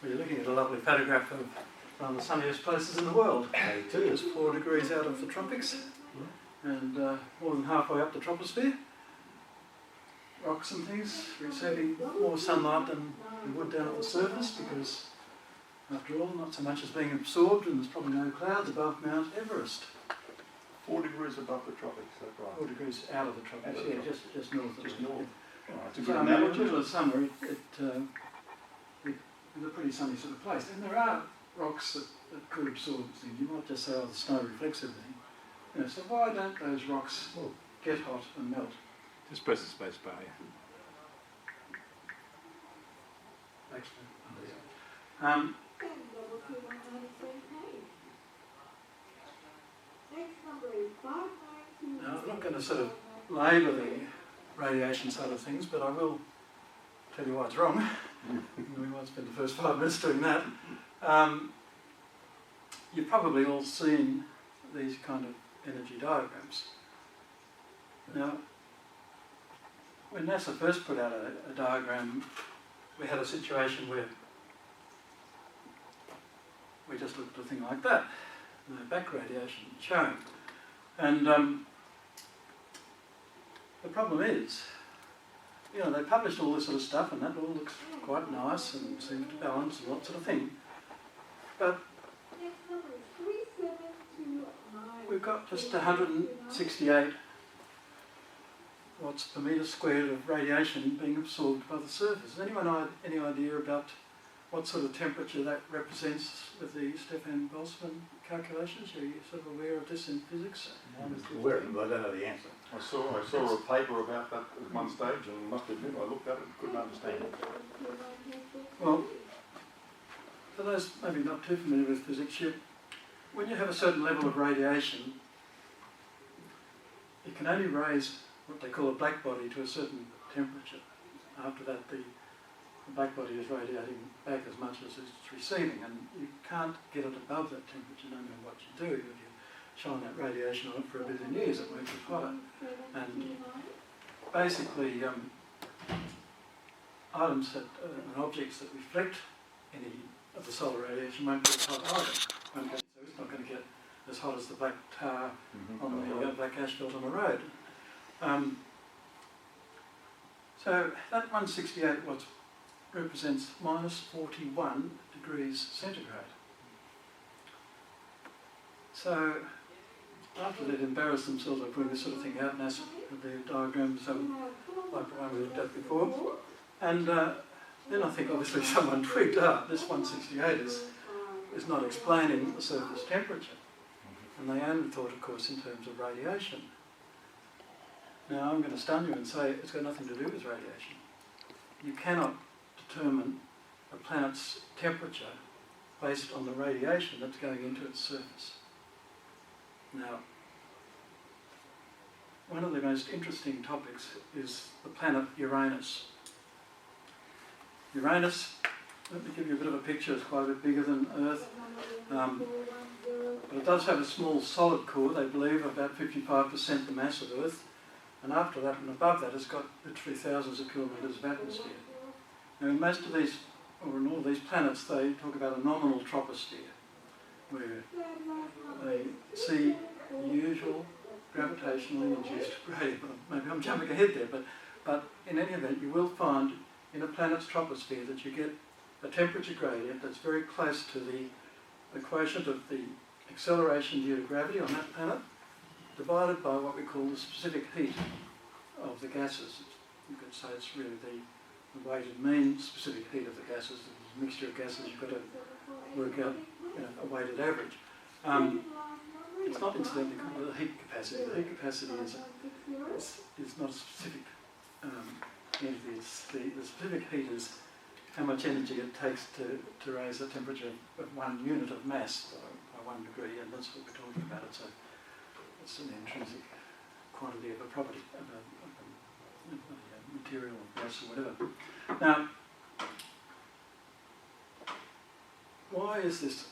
Well, you're looking at a lovely photograph of one of the sunniest places in the world. It is 4 degrees out of the tropics and more than halfway up the troposphere. Rocks and things receiving more sunlight than we would down at the surface because, after all, not so much as being absorbed, and there's probably no clouds above Mount Everest. 4 degrees above the tropics, that's right. 4 degrees out of the tropics, Actually, yeah, just north of just it. north. Oh, that's a So, good I mean, in the analogy. middle of summer, it's a pretty sunny sort of place. And there are rocks that could absorb things. You might just say, oh, the snow reflects everything. You know, so why don't those rocks get hot and melt? Just press the space bar, yeah. Now, I'm not going to sort of labour the radiation side of things, but I will tell you why it's wrong. We might spend the first 5 minutes doing that. You've probably all seen these kind of energy diagrams. Now, when NASA first put out a diagram, we had a situation where we just looked at a thing like that, no back radiation shown. And the problem is, you know, they published all this sort of stuff and that all looks quite nice and seems to balance and that sort of thing. But we've got just 168 watts per metre squared of radiation being absorbed by the surface. Has anyone any idea about what sort of temperature that represents with the Stefan Boltzmann calculations? Are you sort of aware of this in physics? Aware of it, but I don't know the answer. I saw a paper about that at one stage, and must admit I looked at it and couldn't understand it. Well, for those maybe not too familiar with physics, when you have a certain level of radiation, you can only raise what they call a black body to a certain temperature. After that, the black body is radiating back as much as it's receiving, and you can't get it above that temperature no matter what you do. If you shine that radiation on it for a billion years, it makes it hotter. And basically, items that, and objects that reflect any of the solar radiation won't get hot either. So it's not going to get as hot as the black tar on the black asphalt on the road. So that 168 watts represents minus 41 degrees centigrade. So after they'd embarrassed themselves by putting this sort of thing out, NASA had their diagrams like the one we looked at before, and then I think obviously someone twigged out this 168 is not explaining the surface temperature, and they only thought, of course, in terms of radiation. Now I'm going to stun you and say it's got nothing to do with radiation. You cannot determine a planet's temperature based on the radiation that's going into its surface. Now, one of the most interesting topics is the planet Uranus. Uranus, let me give you a bit of a picture, it's quite a bit bigger than Earth. But it does have a small solid core, they believe about 55% the mass of Earth. And after that and above that, it's got literally thousands of kilometres of atmosphere. Now, in most of these, or in all these planets, they talk about a nominal troposphere, where they see the usual gravitationally induced gradient. Maybe I'm jumping ahead there, but in any event, you will find in a planet's troposphere that you get a temperature gradient that's very close to the quotient of the acceleration due to gravity on that planet, divided by what we call the specific heat of the gases. You could say it's really the weighted mean specific heat of the gases. There's a mixture of gases, you've got to work out a weighted average. It's not incidentally called the heat capacity. The heat capacity is not a specific entity. The specific heat is how much energy it takes to raise the temperature of 1 unit of mass by 1 degree, and that's what we're talking about. It's an intrinsic quantity of a property, of a material, or gas, or whatever. Now, why is this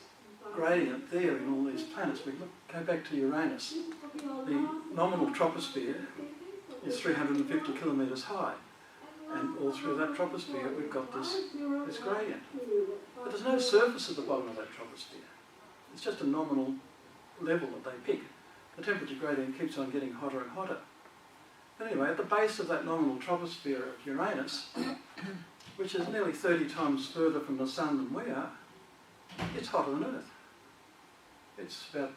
gradient there in all these planets? We go back to Uranus. The nominal troposphere is 350 kilometres high, and all through that troposphere we've got this gradient. But there's no surface at the bottom of that troposphere. It's just a nominal level that they pick. The temperature gradient keeps on getting hotter and hotter. But anyway, at the base of that nominal troposphere of Uranus, which is nearly 30 times further from the Sun than we are, it's hotter than Earth. It's about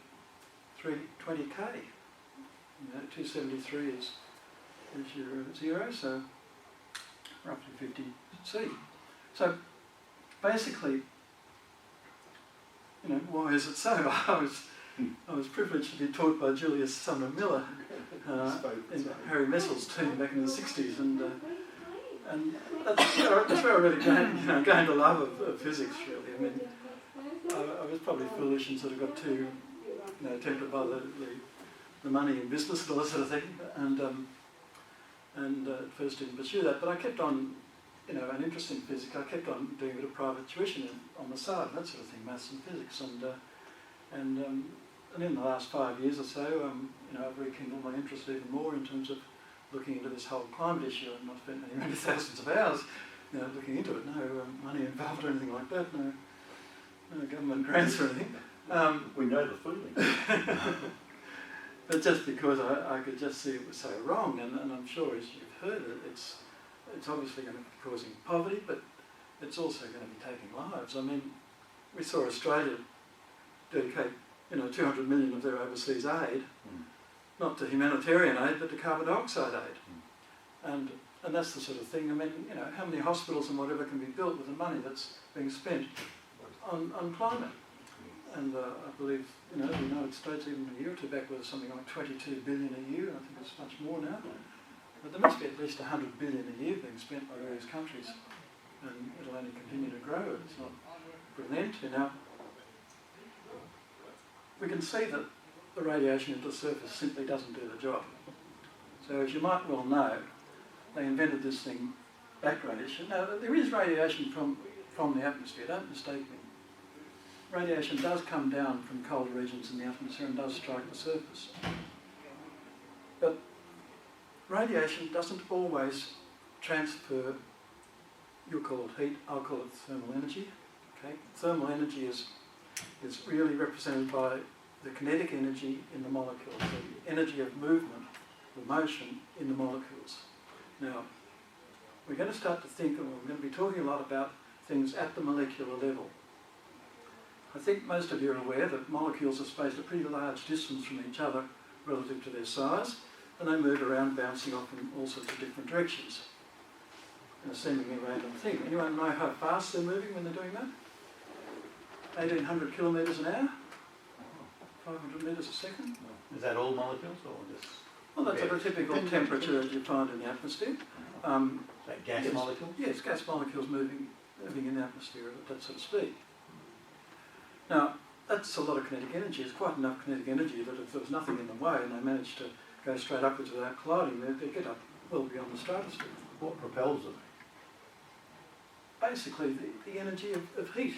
320 K. 273 is your 0, so roughly 50 C. So basically, why is it so? I was privileged to be taught by Julius Sumner Miller in Harry Messel's team back in the 60s, and that's where I really gained a love of physics, really. I mean, I was probably foolish and sort of got too tempted by the money in business and all that sort of thing, and at first didn't pursue that, but I kept on, an interest in physics. I kept on doing a bit of private tuition on the side, that sort of thing, maths and physics, and in the last 5 years or so, I've rekindled my interest even more in terms of looking into this whole climate issue, and I've spent many thousands of hours, looking into it. No money involved or anything like that. No government grants or anything. We know the feeling. But just because I could just see it was so wrong, and I'm sure, as you've heard it, it's obviously going to be causing poverty, but it's also going to be taking lives. I mean, we saw Australia dedicate 200 million of their overseas aid, not to humanitarian aid, but to carbon dioxide aid. And that's the sort of thing. I mean, how many hospitals and whatever can be built with the money that's being spent on climate? And I believe, the United States, even a year or two back, was something like 22 billion a year. I think it's much more now. But there must be at least 100 billion a year being spent by various countries, and it'll only continue to grow. It's not put an end to. Now, we can see that the radiation into the surface simply doesn't do the job. So as you might well know, they invented this thing, back radiation. Now, there is radiation from the atmosphere, don't mistake me. Radiation does come down from colder regions in the atmosphere and does strike the surface. But radiation doesn't always transfer, you'll call it heat, I'll call it thermal energy. Okay? Thermal energy is really represented by the kinetic energy in the molecules, the energy of movement, the motion in the molecules. Now, we're going to start to think, and we're going to be talking a lot about things at the molecular level. I think most of you are aware that molecules are spaced a pretty large distance from each other relative to their size, and they move around bouncing off in all sorts of different directions in a seemingly random thing. Anyone know how fast they're moving when they're doing that? 1,800 kilometres an hour? 500 metres a second? Is that all molecules or just? Well, that's at a typical temperature as you find in the atmosphere. Like gas molecules? Yes, gas molecules moving in the atmosphere at that sort of speed. Now, that's a lot of kinetic energy. It's quite enough kinetic energy that if there was nothing in the way and they managed to go straight upwards without colliding, they'd get up well beyond the stratosphere. What propels them? Basically, the energy of heat.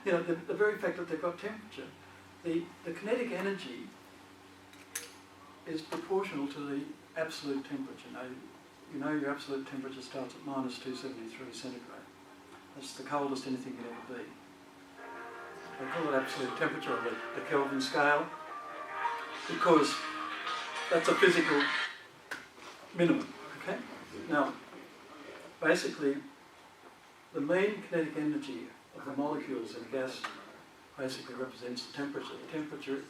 The very fact that they've got temperature. The kinetic energy is proportional to the absolute temperature. Now, your absolute temperature starts at -273 centigrade. That's the coldest anything can ever be. They call it absolute temperature on the Kelvin scale because that's a physical minimum. Okay. Now, basically, the mean kinetic energy of the molecules in gas basically represents the temperature. The temperature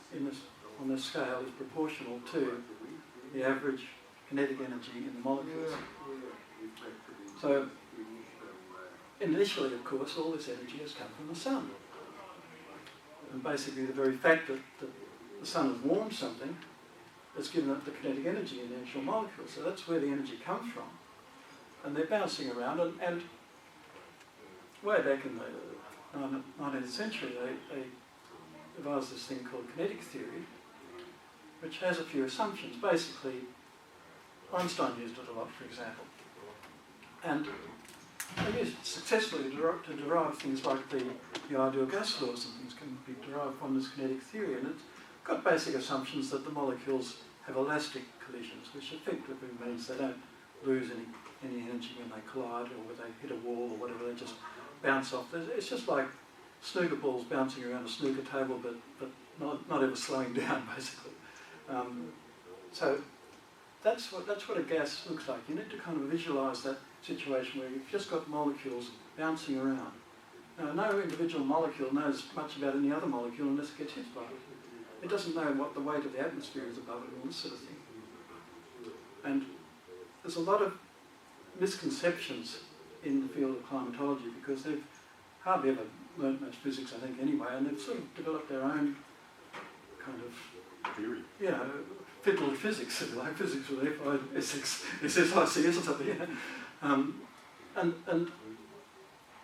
on this scale is proportional to the average kinetic energy in the molecules. So, initially, of course, all this energy has come from the sun. And basically, the very fact that the sun has warmed something has given it the kinetic energy in the actual molecules. So that's where the energy comes from. And they're bouncing around, and way back in the 19th century, they devised this thing called kinetic theory, which has a few assumptions. Basically, Einstein used it a lot, for example. And they used it successfully to derive things like the ideal gas laws and things can be derived from this kinetic theory. And it's got basic assumptions that the molecules have elastic collisions, which effectively means they don't lose any energy when they collide or when they hit a wall or whatever. They just bounce off. It's just like snooker balls bouncing around a snooker table, but not ever slowing down, basically. So that's what a gas looks like. You need to kind of visualise that situation where you've just got molecules bouncing around. Now, no individual molecule knows much about any other molecule unless it gets hit by it. It doesn't know what the weight of the atmosphere is above it and all this sort of thing. And there's a lot of misconceptions in the field of climatology because they've hardly ever learnt much physics, I think, anyway, and they've sort of developed their own kind of Theory. fiddle of physics, if you like, physics with SSICS or something. And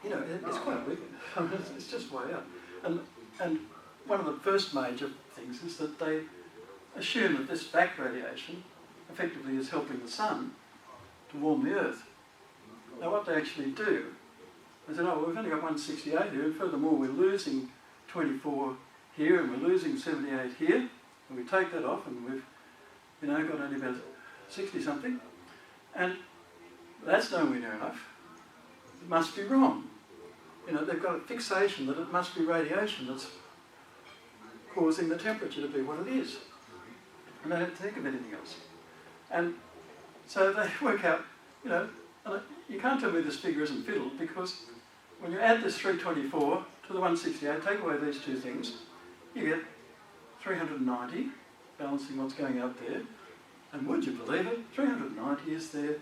you know, it's quite wicked. I mean, it's just way out. And one of the first major things is that they assume that this back radiation effectively is helping the sun to warm the Earth. Now what they actually do, they said, oh, well, we've only got 168 here, and furthermore we're losing 24 here, and we're losing 78 here, and we take that off, and we've, you know, got only about 60-something, and that's nowhere near enough. It must be wrong. You know, they've got a fixation that it must be radiation that's causing the temperature to be what it is. And they don't think of anything else. And so they work out, you know, you can't tell me this figure isn't fiddled because when you add this 324 to the 168, take away these two things, you get 390, balancing what's going out there. And would you believe it, 390 is the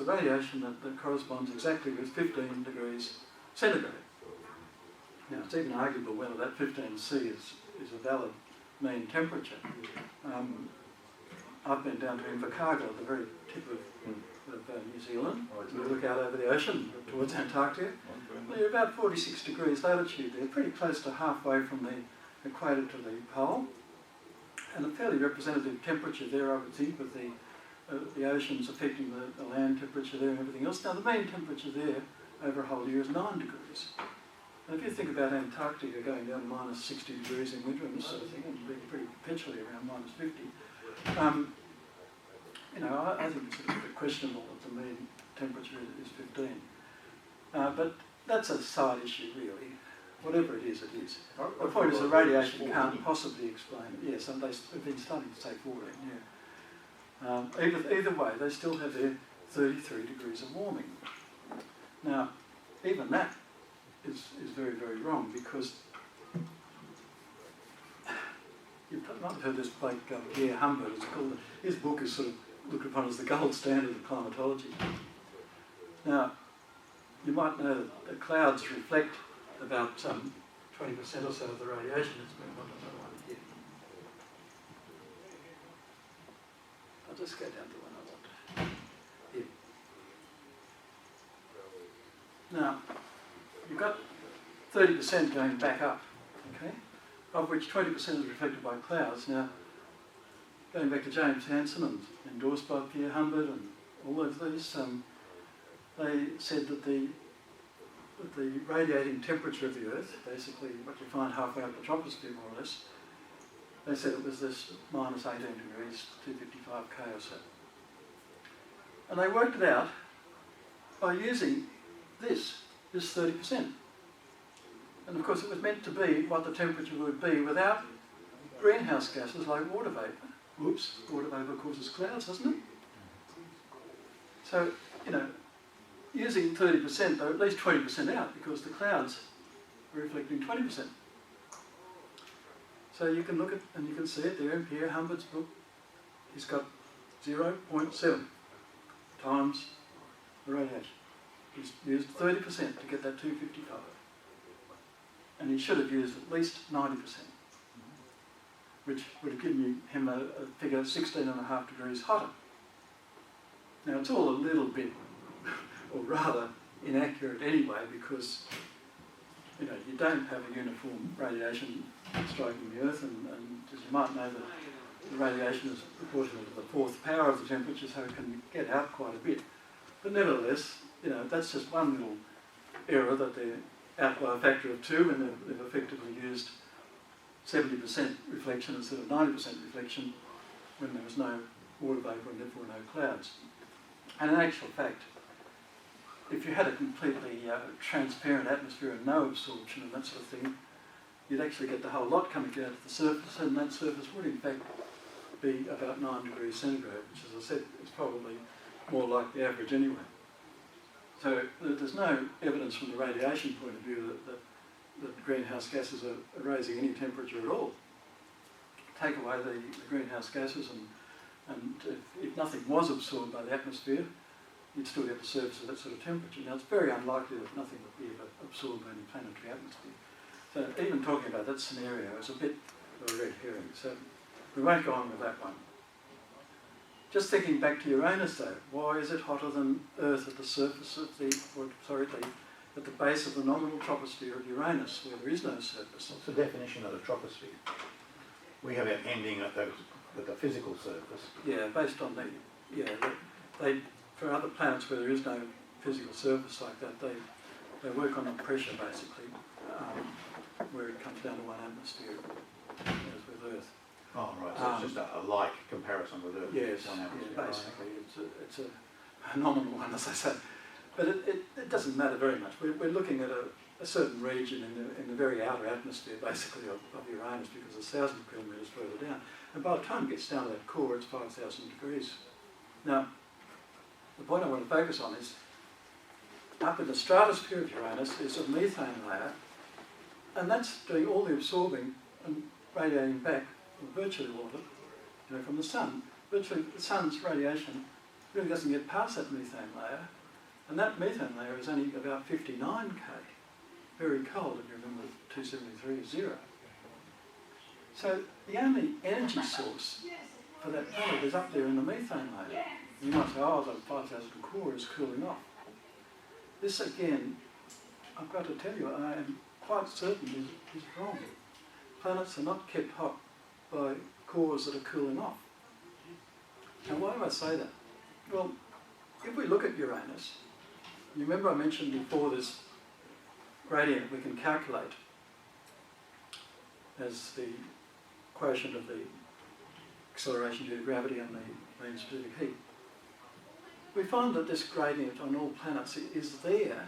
radiation that corresponds exactly with 15 degrees centigrade. Now, it's even arguable whether that 15C is a valid mean temperature. I've been down to Invercargill at the very tip of New Zealand. You look out over the ocean towards Antarctica. Well, you're about 46 degrees latitude there, pretty close to halfway from the equator to the pole. And a fairly representative temperature there, I would think, with the oceans affecting the land temperature there and everything else. Now, the mean temperature there over a whole year is 9 degrees. And if you think about Antarctica going down to minus 60 degrees in winter and this sort of thing, and being pretty perpetually around minus 50, you know, I think it's a little bit questionable that the mean temperature is 15. But that's a side issue, really. Whatever it is, it is. The point is the radiation can't possibly explain it. Yes, and they've been starting to say 14, yeah. Either way, they still have their 33 degrees of warming. Now, even that is very, very wrong because you might have heard this bloke, Pierre Humbert, it's called. His book is sort of looked upon as the gold standard of climatology. Now, you might know that the clouds reflect about 20% or so of the radiation that's been on another one here. I'll just go down to one I want. Here. Now, you've got 30% going back up, okay, of which 20% is reflected by clouds. Now, going back to James Hansen and endorsed by Pierre Humbert and all of these, they said that the radiating temperature of the Earth, basically what you find halfway up the troposphere more or less, they said it was this minus 18 degrees, 255 K or so. And they worked it out by using this 30%. And of course it was meant to be what the temperature would be without greenhouse gases like water vapour. Whoops, water vapour causes clouds, doesn't it? So, you know, using 30%, though at least 20% out because the clouds are reflecting 20%. So you can look at, and you can see it there in Pierre Humbert's book, he's got 0.7 times the radiation. He's used 30% to get that 255. And he should have used at least 90%, which would have given him a figure 16.5 degrees hotter. Now it's all a little bit, or rather inaccurate anyway, because you know you don't have a uniform radiation striking the Earth, and as you might know, the radiation is proportional to the fourth power of the temperature, so it can get out quite a bit. But nevertheless, you know, that's just one little error that they're out by a factor of 2, and they've effectively used 70% reflection instead of 90% reflection when there was no water vapour and therefore no clouds. And in actual fact, if you had a completely transparent atmosphere and no absorption and that sort of thing, you'd actually get the whole lot coming down to the surface, and that surface would in fact be about 9 degrees centigrade, which, as I said, is probably more like the average anyway. So there's no evidence from the radiation point of view that greenhouse gases are raising any temperature at all. Take away the greenhouse gases and if nothing was absorbed by the atmosphere, you'd still get the surface of that sort of temperature. Now, it's very unlikely that nothing would be ever absorbed by any planetary atmosphere. So even talking about that scenario is a bit of a red herring. So we won't go on with that one. Just thinking back to Uranus though, why is it hotter than Earth at the surface of at the base of the nominal troposphere of Uranus, where there is no surface? What's the definition of the troposphere? We have an ending at the physical surface. Yeah, based on they for other planets where there is no physical surface like that, they work on the pressure basically, where it comes down to 1 atmosphere, as with Earth. Oh, right, so it's just a like comparison with Earth. Yes, basically, it's a nominal one, as I say. But it doesn't matter very much. We're looking at a certain region in the very outer atmosphere, basically, of Uranus, because it's 1,000 kilometres further down. And by the time it gets down to that core, it's 5,000 degrees. Now, the point I want to focus on is, up in the stratosphere of Uranus is a methane layer, and that's doing all the absorbing and radiating back, virtually all of it, from the sun. Virtually the sun's radiation really doesn't get past that methane layer, and that methane layer is only about 59 K, very cold, if you remember 273 is 0. So the only energy source for that planet is up there in the methane layer. You might say, oh, the 5,000 core is cooling off. This again, I've got to tell you, I am quite certain is wrong. Planets are not kept hot by cores that are cooling off. Now, why do I say that? Well, if we look at Uranus, you remember I mentioned before this gradient we can calculate as the quotient of the acceleration due to gravity and the mean specific heat. We find that this gradient on all planets is there,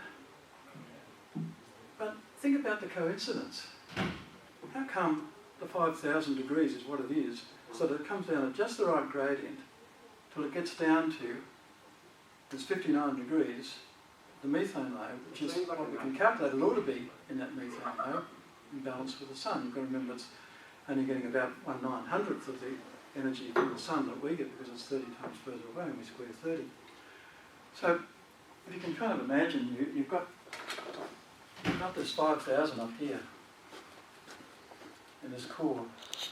but think about the coincidence. How come the 5,000 degrees is what it is, so that it comes down at just the right gradient till it gets down to this 59 degrees, the methane layer, which is what we can calculate it ought to be in that methane layer, in balance with the sun. You've got to remember it's only getting about 1/900th of the energy from the sun that we get, because it's 30 times further away and we square 30. So if you can kind of imagine, you've got this 5,000 up here in this core,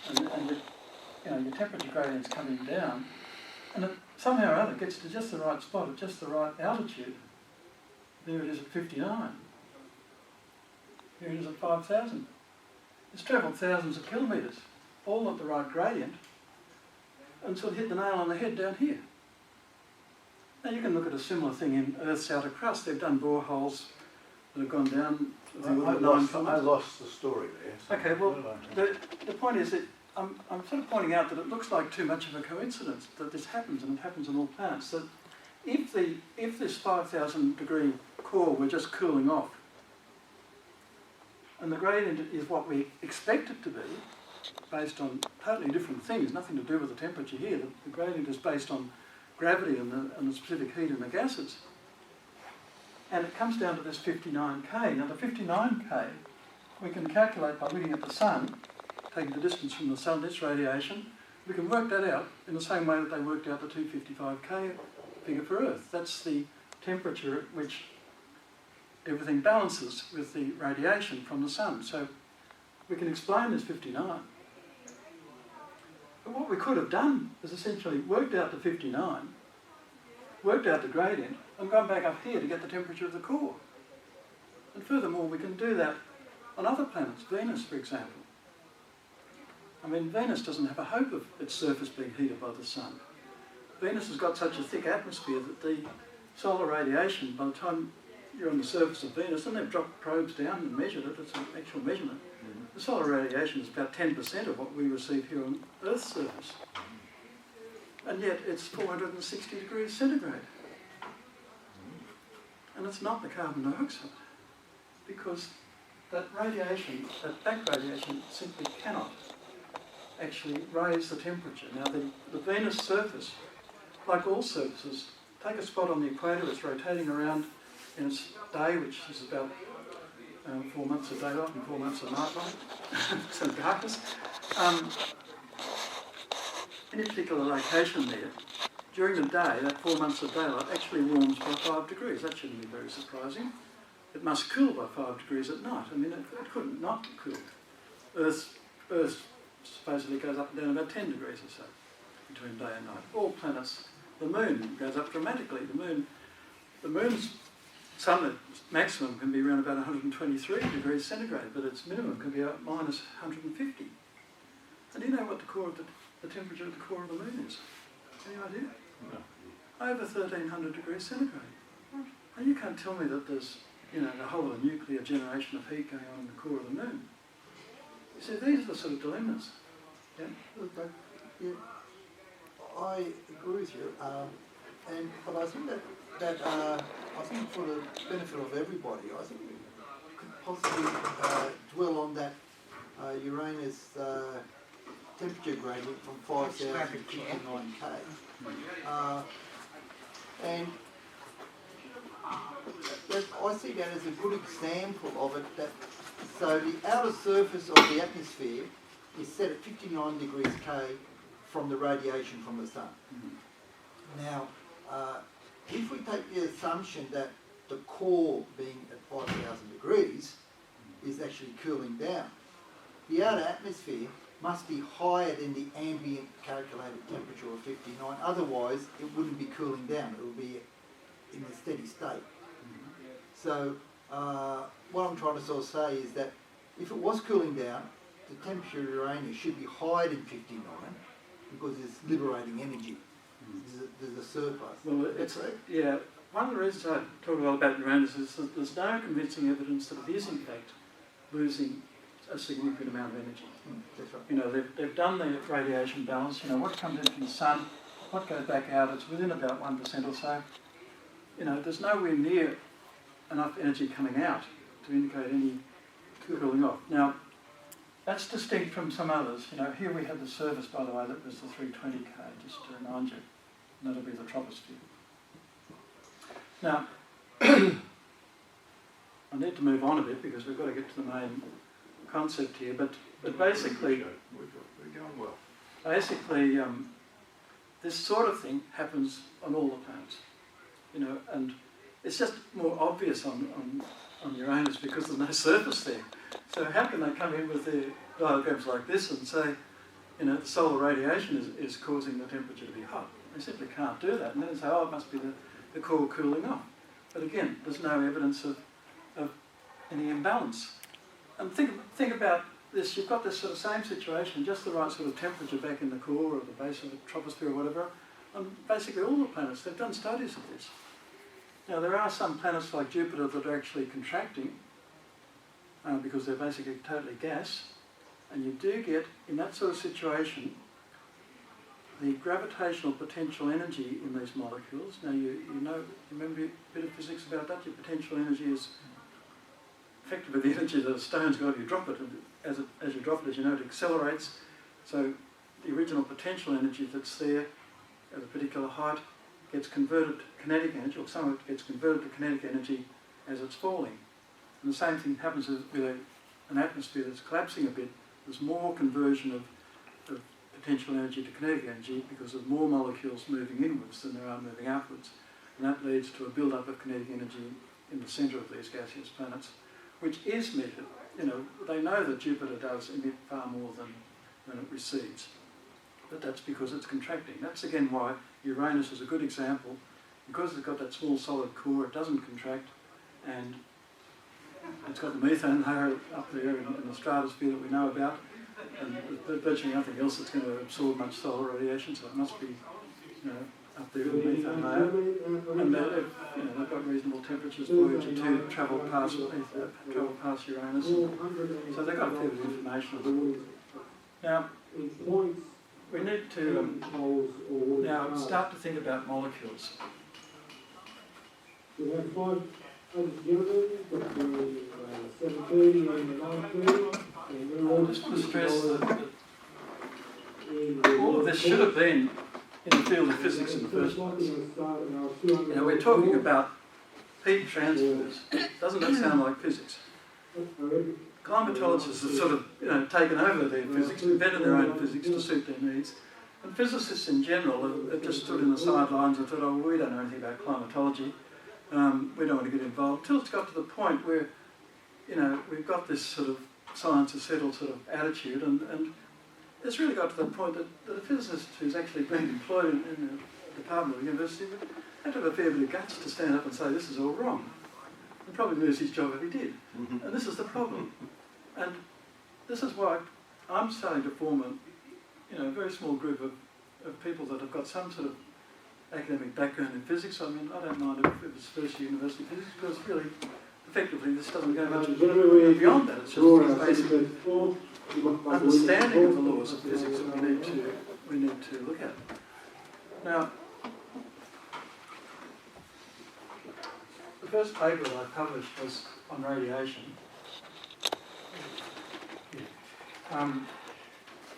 and your temperature gradient's coming down, and it somehow or other gets to just the right spot at just the right altitude. There it is at 59. Here it is at 5,000. It's travelled thousands of kilometres, all at the right gradient, until it hit the nail on the head down here. Now you can look at a similar thing in Earth's outer crust. They've done boreholes that have gone down. I lost the story there. Okay, well, the point is that I'm sort of pointing out that it looks like too much of a coincidence that this happens, and it happens on all planets. That if this 5,000 degree core were just cooling off, and the gradient is what we expect it to be, based on totally different things, nothing to do with the temperature here. The gradient is based on gravity and the specific heat in the gases. And it comes down to this 59K. Now the 59K we can calculate by looking at the sun, taking the distance from the sun, its radiation. We can work that out in the same way that they worked out the 255K figure for Earth. That's the temperature at which everything balances with the radiation from the sun. So we can explain this 59. But what we could have done is essentially worked out the 59, worked out the gradient, and gone back up here to get the temperature of the core. And furthermore, we can do that on other planets, Venus for example. I mean, Venus doesn't have a hope of its surface being heated by the sun. Venus has got such a thick atmosphere that the solar radiation, by the time you're on the surface of Venus, and they've dropped probes down and measured it, it's an actual measurement, the solar radiation is about 10% of what we receive here on Earth's surface. And yet it's 460 degrees centigrade. And it's not the carbon dioxide, because that radiation, that back radiation, simply cannot actually raise the temperature. Now, the Venus surface, like all surfaces, take a spot on the equator, it's rotating around in its day, which is about 4 months of daylight and 4 months of nightlight, so darkness. Any particular location there, during the day, that 4 months of daylight actually warms by 5 degrees. That shouldn't be very surprising. It must cool by 5 degrees at night. I mean, it couldn't not cool. Earth supposedly goes up and down about 10 degrees or so between day and night. All planets, the moon goes up dramatically. The moon's sun maximum can be around about 123 degrees centigrade, but its minimum can be minus 150. And do you know what the temperature of the core of the moon is? Any idea? No. Over 1300 degrees centigrade. And you can't tell me that there's, a whole of a nuclear generation of heat going on in the core of the moon. You see, these are the sort of dilemmas. Yeah? Yeah, I agree with you, but I think that I think for the benefit of everybody, I think we could possibly dwell on that Uranus temperature gradient from 5,000 to 59K, and I see that as a good example of it. So the outer surface of the atmosphere is set at 59 degrees K from the radiation from the sun. Mm-hmm. Now, if we take the assumption that the core being at 5,000 degrees is actually cooling down, the outer atmosphere must be higher than the ambient calculated temperature of 59, otherwise it wouldn't be cooling down, it would be in a steady state. So what I'm trying to sort of say is that if it was cooling down, the temperature of Uranus should be higher than 59 because it's liberating energy. There's a surplus. Well, yeah. One of the reasons I talk a lot about Uranus is that there's no convincing evidence that it is in fact losing a significant amount of energy. That's right. They've done the radiation balance. What comes in from the sun, what goes back out, it's within about 1% or so. There's nowhere near enough energy coming out to indicate any cooling off. Now, that's distinct from some others. Here we have the surface, by the way, that was the 320K, just to remind you. And that'll be the troposphere. Now, I need to move on a bit because we've got to get to the main concept here. But basically, we're going well. Basically, this sort of thing happens on all the planets. And it's just more obvious on Uranus because there's no surface there. So how can they come in with their diagrams like this and say, the solar radiation is causing the temperature to be hot? They simply can't do that. And then they say, it must be the core cooling off. But again, there's no evidence of any imbalance. And think about this. You've got this sort of same situation, just the right sort of temperature back in the core or the base of the troposphere or whatever. On basically all the planets, they've done studies of this. Now, there are some planets like Jupiter that are actually contracting because they're basically totally gas. And you do get, in that sort of situation, the gravitational potential energy in these molecules. Now, you remember a bit of physics about that? Your potential energy is effectively the energy that a stone's got if you drop it. And as you drop it, as you know, it accelerates. So the original potential energy that's there at a particular height gets converted to kinetic energy, or some of it gets converted to kinetic energy as it's falling. And the same thing happens with an atmosphere that's collapsing a bit. There's more conversion of potential energy to kinetic energy because there's more molecules moving inwards than there are moving outwards. And that leads to a build-up of kinetic energy in the centre of these gaseous planets, which is measured. They know that Jupiter does emit far more than it receives. But that's because it's contracting. That's again why Uranus is a good example. Because it's got that small solid core, it doesn't contract, and it's got the methane layer up there in the stratosphere that we know about, and there's virtually nothing else that's going to absorb much solar radiation, so it must be up there in the methane layer. And they've got reasonable temperatures. Voyager 2 travel past Uranus, so they've got a fair bit of information. Now, we need to now start to think about molecules. I'll just stress that all of this should have been in the field of physics in the first place. You know, we're talking about heat transfers. Doesn't that sound like physics? Climatologists have sort of, taken over their physics, invented their own physics to suit their needs. And physicists in general have just stood in the sidelines and thought, oh, well, we don't know anything about climatology. We don't want to get involved. Until it's got to the point where, we've got this sort of science is settled sort of attitude, and it's really got to the point that a physicist who's actually been employed in the department of the university would have to have a fair bit of guts to stand up and say this is all wrong. He'd probably lose his job if he did. And this is the problem. And this is why I'm starting to form a very small group of people that have got some sort of academic background in physics. I mean, I don't mind if it's first year university physics, because really, effectively, this doesn't go much beyond that. It's just basic understanding of the laws of physics that we need to look at. Now, the first paper that I published was on radiation.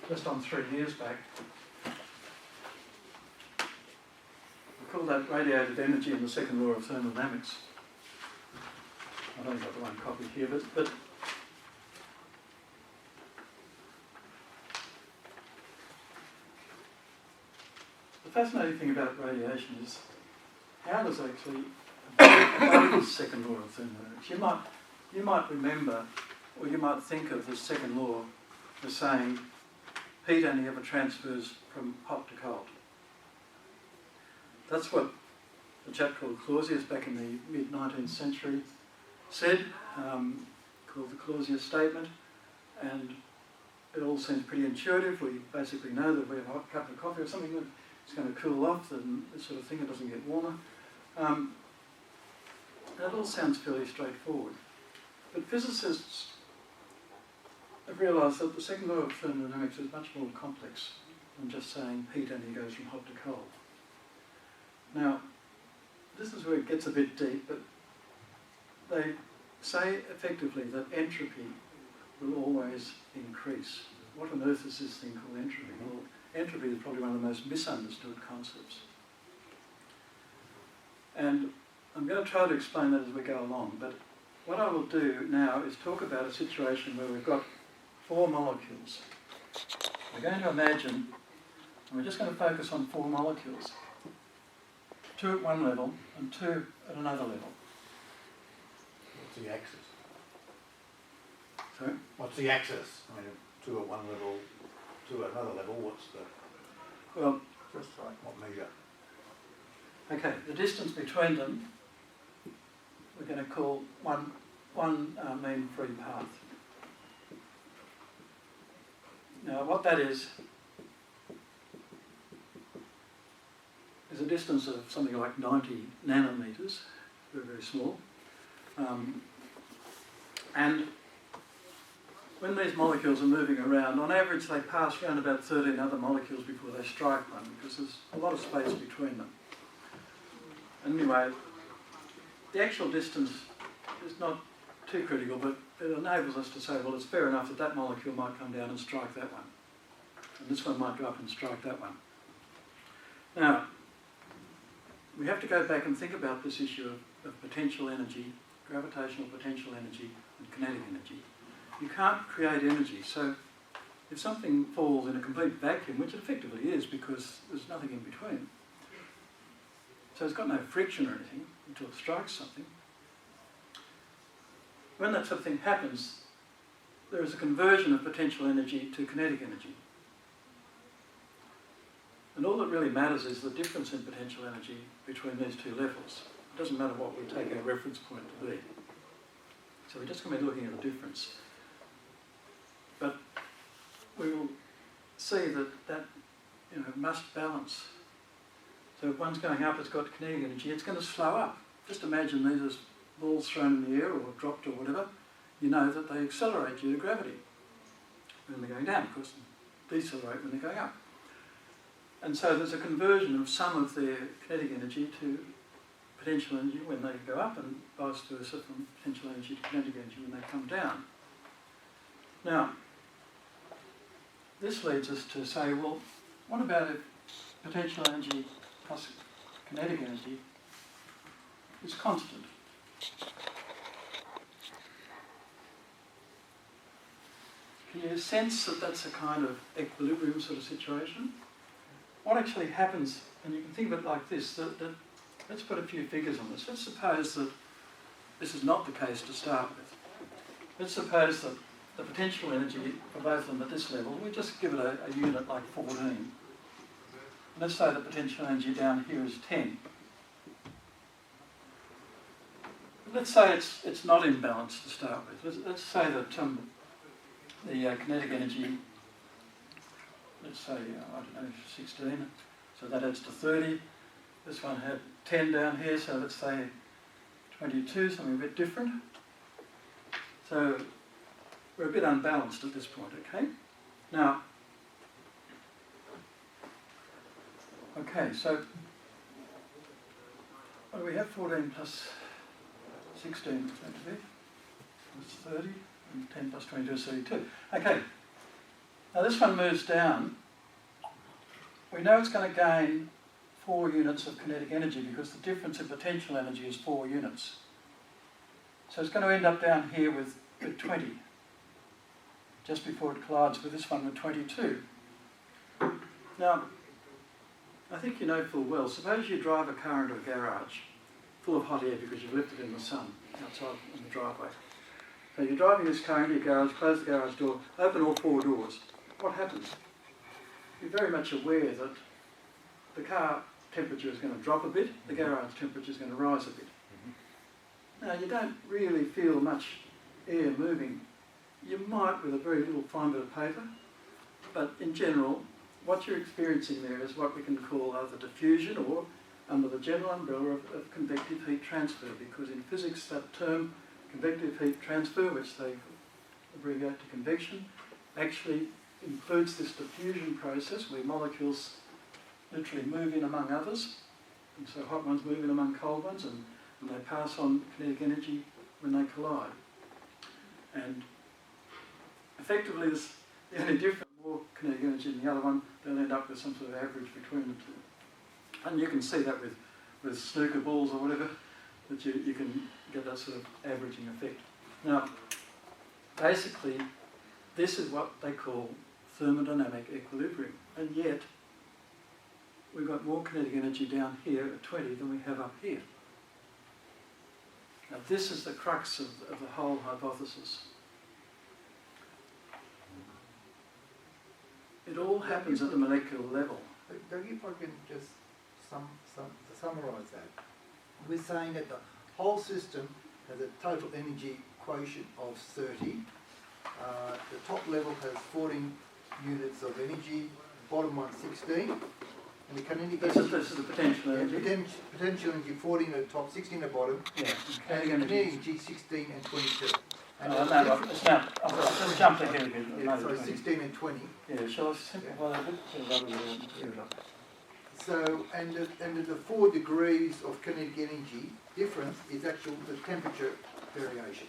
Just on 3 years back. We call that radiated energy and the second law of thermodynamics. I've only got one copy here, but the fascinating thing about radiation is how does actually apply the second law of thermodynamics. You might remember, or you might think of the second law as saying heat only ever transfers from hot to cold. That's what a chap called Clausius back in the mid-19th century said, called the Clausius statement, and it all seems pretty intuitive. We basically know that if we have a hot cup of coffee or something that's going to cool off, then this sort of thing, it doesn't get warmer. That all sounds fairly straightforward. But physicists have realised that the second law of thermodynamics is much more complex than just saying heat only goes from hot to cold. Now, this is where it gets a bit deep, but they say effectively that entropy will always increase. What on earth is this thing called entropy? Well, entropy is probably one of the most misunderstood concepts. And I'm going to try to explain that as we go along, but what I will do now is talk about a situation where we've got 4 molecules. We're going to imagine, and we're just going to focus on 4 molecules. 2 at one level and 2 at another level. What's the axis? Sorry? What's the axis? I mean, 2 at one level, 2 at another level, what's the... Well, just right. What measure? okay, the distance between them, we're going to call one mean free path. Now, what that is a distance of something like 90 nanometres, very, very small. And when these molecules are moving around, on average they pass around about 13 other molecules before they strike one, because there's a lot of space between them. Anyway, the actual distance is not too critical, but it enables us to say, well, it's fair enough that that molecule might come down and strike that one. And this one might go up and strike that one. Now, we have to go back and think about this issue of potential energy, gravitational potential energy and kinetic energy. You can't create energy, so if something falls in a complete vacuum, which it effectively is because there's nothing in between, so it's got no friction or anything until it strikes something. When that sort of thing happens, there is a conversion of potential energy to kinetic energy. And all that really matters is the difference in potential energy between these 2 levels. It doesn't matter what we take our reference point to be. So we're just going to be looking at the difference. But we will see that must balance. So if one's going up, it's got kinetic energy, it's going to slow up. Just imagine these as balls thrown in the air or dropped or whatever. You know that they accelerate due to gravity when they're going down, of course, and decelerate when they're going up. And so there's a conversion of some of their kinetic energy to potential energy when they go up, and vice versa from potential energy to kinetic energy when they come down. Now, this leads us to say, well, what about if potential energy plus kinetic energy is constant? Can you sense that that's a kind of equilibrium sort of situation? What actually happens, and you can think of it like this, that let's put a few figures on this. Let's suppose that this is not the case to start with. Let's suppose that the potential energy for both of them at this level, we just give it a unit like 14. Let's say the potential energy down here is 10. Let's say it's not in balance to start with. Let's say that the kinetic energy, let's say, I don't know, 16, so that adds to 30. This one had 10 down here, so let's say 22, something a bit different. So we're a bit unbalanced at this point, okay? Now, okay, so what do we have? 14 plus 16 is going to be? That's 30, and 10 plus 22 is 32. Okay, now this one moves down. We know it's going to gain 4 units of kinetic energy because the difference in potential energy is 4 units. So it's going to end up down here with 20, just before it collides with this one with 22. Now, I think you know full well, suppose you drive a car into a garage full of hot air because you've left it in the sun outside in the driveway. So you're driving this car into your garage, close the garage door, open all 4 doors. What happens? You're very much aware that the car temperature is going to drop a bit, the garage temperature is going to rise a bit. Now, you don't really feel much air moving. You might with a very little fine bit of paper, but in general, what you're experiencing there is what we can call either diffusion or, under the general umbrella, of convective heat transfer, because in physics that term, convective heat transfer, which they abbreviate to convection, actually includes this diffusion process where molecules literally move in among others, and so hot ones move in among cold ones, and they pass on kinetic energy when they collide. And effectively, the only difference, more kinetic energy than the other one, they'll end up with some sort of average between the two. And you can see that with snooker balls or whatever, that you can get that sort of averaging effect. Now, basically, this is what they call thermodynamic equilibrium, and yet we've got more kinetic energy down here at 20 than we have up here. Now, this is the crux of the whole hypothesis. It all happens at the molecular level. Doug, if I can just summarise that. We're saying that the whole system has a total energy quotient of 30. The top level has 14 units of energy, bottom one 16. And the kinetic This is the potential energy. Potential energy 14 at the top, 16 at the bottom. Yeah. And kinetic energy 16 and 22. And No, it's now, I've jumped ahead again. yeah, sorry, 16 and 20. Yeah, shall I simplify that a bit? So, and the 4 degrees of kinetic energy difference is actual the temperature variation.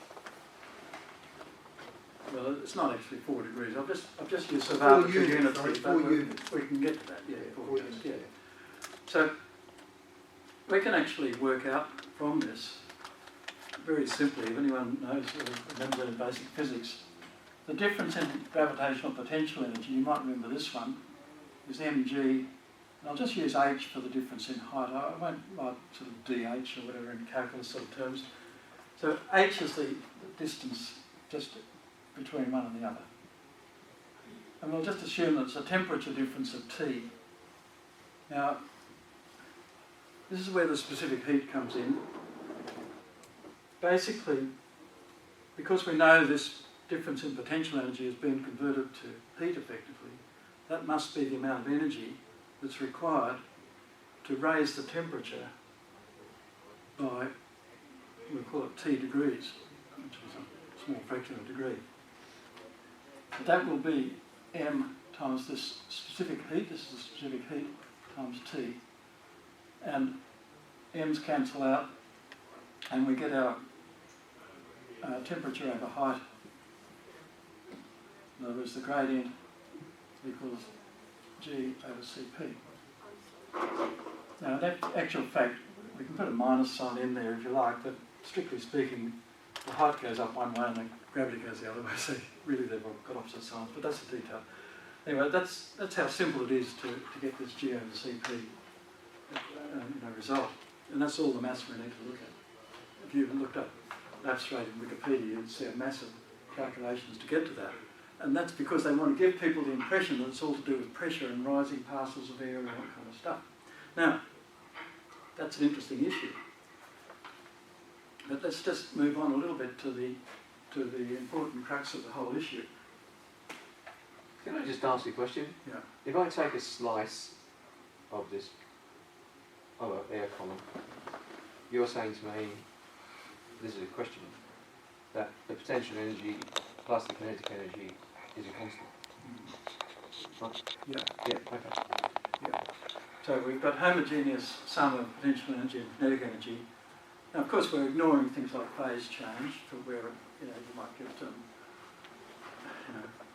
Well, it's not actually 4 degrees. I've just used some 4 arbitrary units, units. sorry, but 4 units. We can get to that. Yeah, 4 units, units. Yeah. So we can actually work out from this very simply, if anyone knows or remembers in basic physics, the difference in gravitational potential energy, you might remember this one, is mg, and I'll just use h for the difference in height. I won't write sort of dh or whatever in calculus sort of terms. So h is the distance just between one and the other. And we'll just assume that it's a temperature difference of T. Now, this is where the specific heat comes in. Basically, because we know this difference in potential energy has been converted to heat effectively, that must be the amount of energy that's required to raise the temperature by, we'll call it T degrees, which is a small fraction of a degree. But that will be m times this specific heat, this is the specific heat, times T. And m's cancel out, and we get our temperature over height. In other words, the gradient equals G over Cp. Now, in actual fact, we can put a minus sign in there if you like, but strictly speaking, the height goes up one way and the gravity goes the other way, so really they've got opposite signs, but that's a detail. Anyway, that's how simple it is to get this G over Cp result. And that's all the mass we need to look at. If you looked up lapse rate in Wikipedia, you'd see a massive calculations to get to that. And that's because they want to give people the impression that it's all to do with pressure and rising parcels of air and all that kind of stuff. Now, that's an interesting issue. But let's just move on a little bit to the important crux of the whole issue. Can I just ask you a question? Yeah. If I take a slice of this an air column, you're saying to me, this is a question, that the potential energy plus the kinetic energy is a constant. Right? Yeah. Yeah, okay. Yeah. So we've got homogeneous sum of potential energy and kinetic energy. Now, of course, we're ignoring things like phase change, for where you might get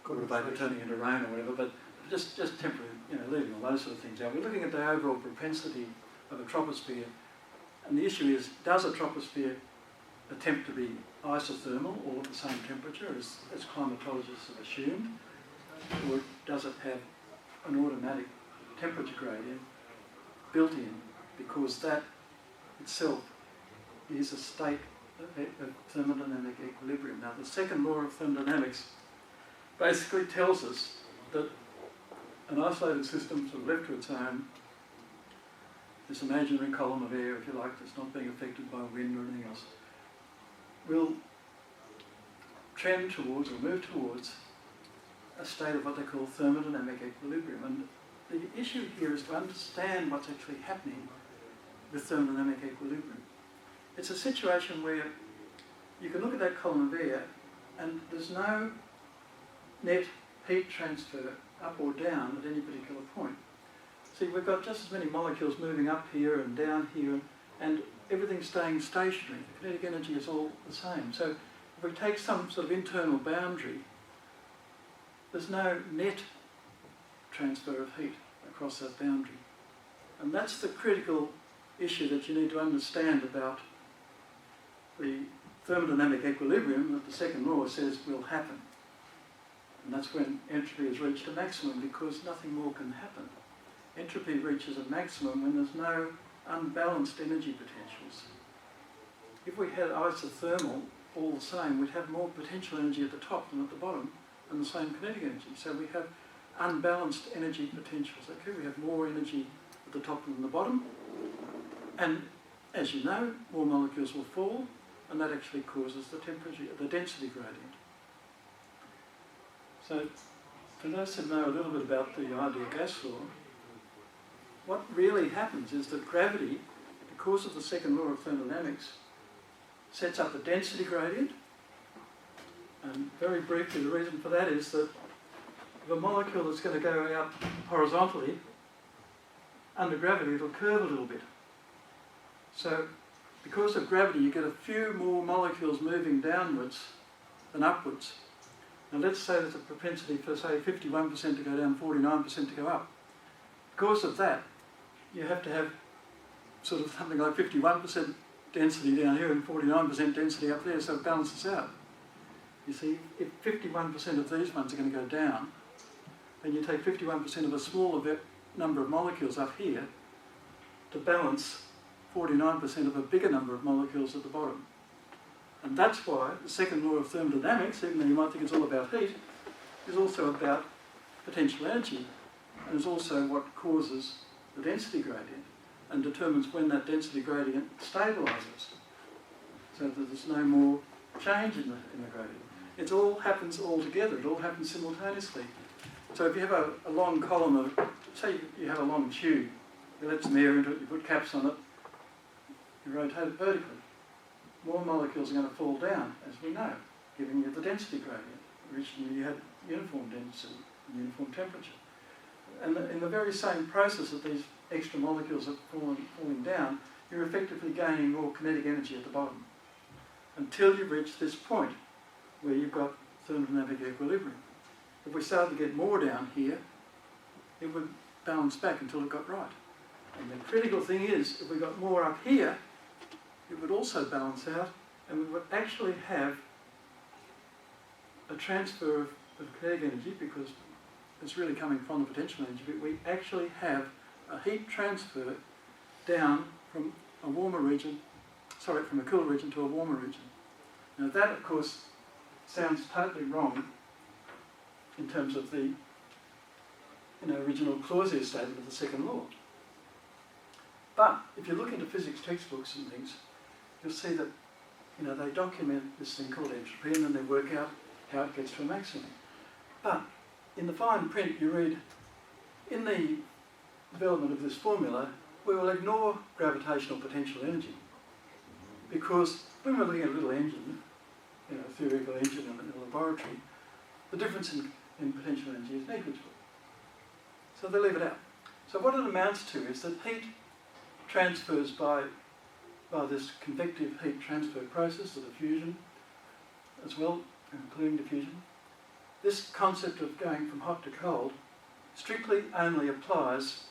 quarter vapor turning into rain or whatever. But just temporarily, leaving all those sort of things out. We're looking at the overall propensity of a troposphere, and the issue is: does a troposphere attempt to be isothermal, all at the same temperature, as climatologists have assumed, or does it have an automatic temperature gradient built in, because that itself is a state of thermodynamic equilibrium? Now, the second law of thermodynamics basically tells us that an isolated system, sort of left to its own, this imaginary column of air, if you like, that's not being affected by wind or anything else, will trend towards or move towards a state of what they call thermodynamic equilibrium. And the issue here is to understand what's actually happening with thermodynamic equilibrium. It's a situation where you can look at that column of air and there's no net heat transfer up or down at any particular point. See, we've got just as many molecules moving up here and down here, and everything's staying stationary. The kinetic energy is all the same. So if we take some sort of internal boundary, there's no net transfer of heat across that boundary. And that's the critical issue that you need to understand about the thermodynamic equilibrium that the second law says will happen. And that's when entropy has reached a maximum, because nothing more can happen. Entropy reaches a maximum when there's no unbalanced energy potentials. If we had isothermal all the same, we'd have more potential energy at the top than at the bottom, and the same kinetic energy. So we have unbalanced energy potentials. Okay, we have more energy at the top than the bottom, and as you know, more molecules will fall, and that actually causes the density gradient. So, for those who know a little bit about the ideal gas law, what really happens is that gravity, because of the second law of thermodynamics, sets up a density gradient. And very briefly, the reason for that is that if a molecule that's going to go out horizontally, under gravity it'll curve a little bit. So, because of gravity, you get a few more molecules moving downwards than upwards. Now let's say there's a propensity for, say, 51% to go down, 49% to go up. Because of that, you have to have sort of something like 51% density down here and 49% density up there, so it balances out. You see, if 51% of these ones are going to go down, then you take 51% of a smaller number of molecules up here to balance 49% of a bigger number of molecules at the bottom. And that's why the second law of thermodynamics, even though you might think it's all about heat, is also about potential energy, and is also what causes the density gradient and determines when that density gradient stabilises, so that there's no more change in the gradient. It all happens all together, it all happens simultaneously. So if you have a long column of, say you have a long tube, you let some air into it, you put caps on it, you rotate it vertically. More molecules are going to fall down, as we know, giving you the density gradient. Originally you had uniform density and uniform temperature. And in the very same process that these extra molecules are falling down, you're effectively gaining more kinetic energy at the bottom until you've reached this point where you've got thermodynamic equilibrium. If we started to get more down here, it would balance back until it got right. And the critical thing is, if we got more up here, it would also balance out, and we would actually have a transfer of kinetic energy, because it's really coming from the potential energy, but we actually have a heat transfer down from a warmer region, sorry, from a cooler region to a warmer region. Now that, of course, sounds totally wrong in terms of the original Clausius statement of the second law. But if you look into physics textbooks and things, you'll see that they document this thing called entropy, and then they work out how it gets to a maximum. But in the fine print you read, in the development of this formula, we will ignore gravitational potential energy, because when we're looking at a little engine, a theoretical engine in a laboratory, the difference in potential energy is negligible. So they leave it out. So what it amounts to is that heat transfers by this convective heat transfer process, the diffusion as well, including diffusion. This concept of going from hot to cold strictly only applies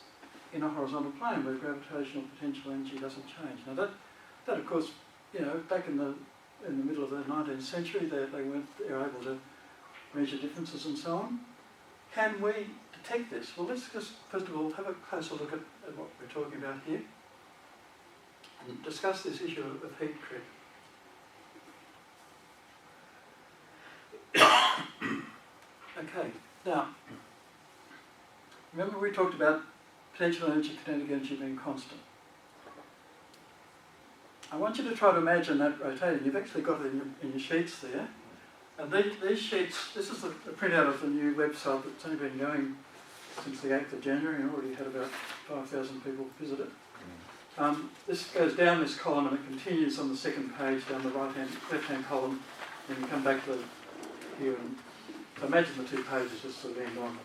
in a horizontal plane where gravitational potential energy doesn't change. Now that of course, back in the middle of the 19th century, they were able to measure differences and so on. Can we detect this? Well, let's just first of all have a closer look at what we're talking about here and discuss this issue of heat creep. Okay, now, remember we talked about potential energy, kinetic energy being constant. I want you to try to imagine that rotating. You've actually got it in your sheets there. And these sheets, this is a printout of the new website that's only been going since the 8th of January and already had about 5,000 people visit it. This goes down this column and it continues on the second page down the left-hand column, and you come back to here and so imagine the two pages just sort of end on.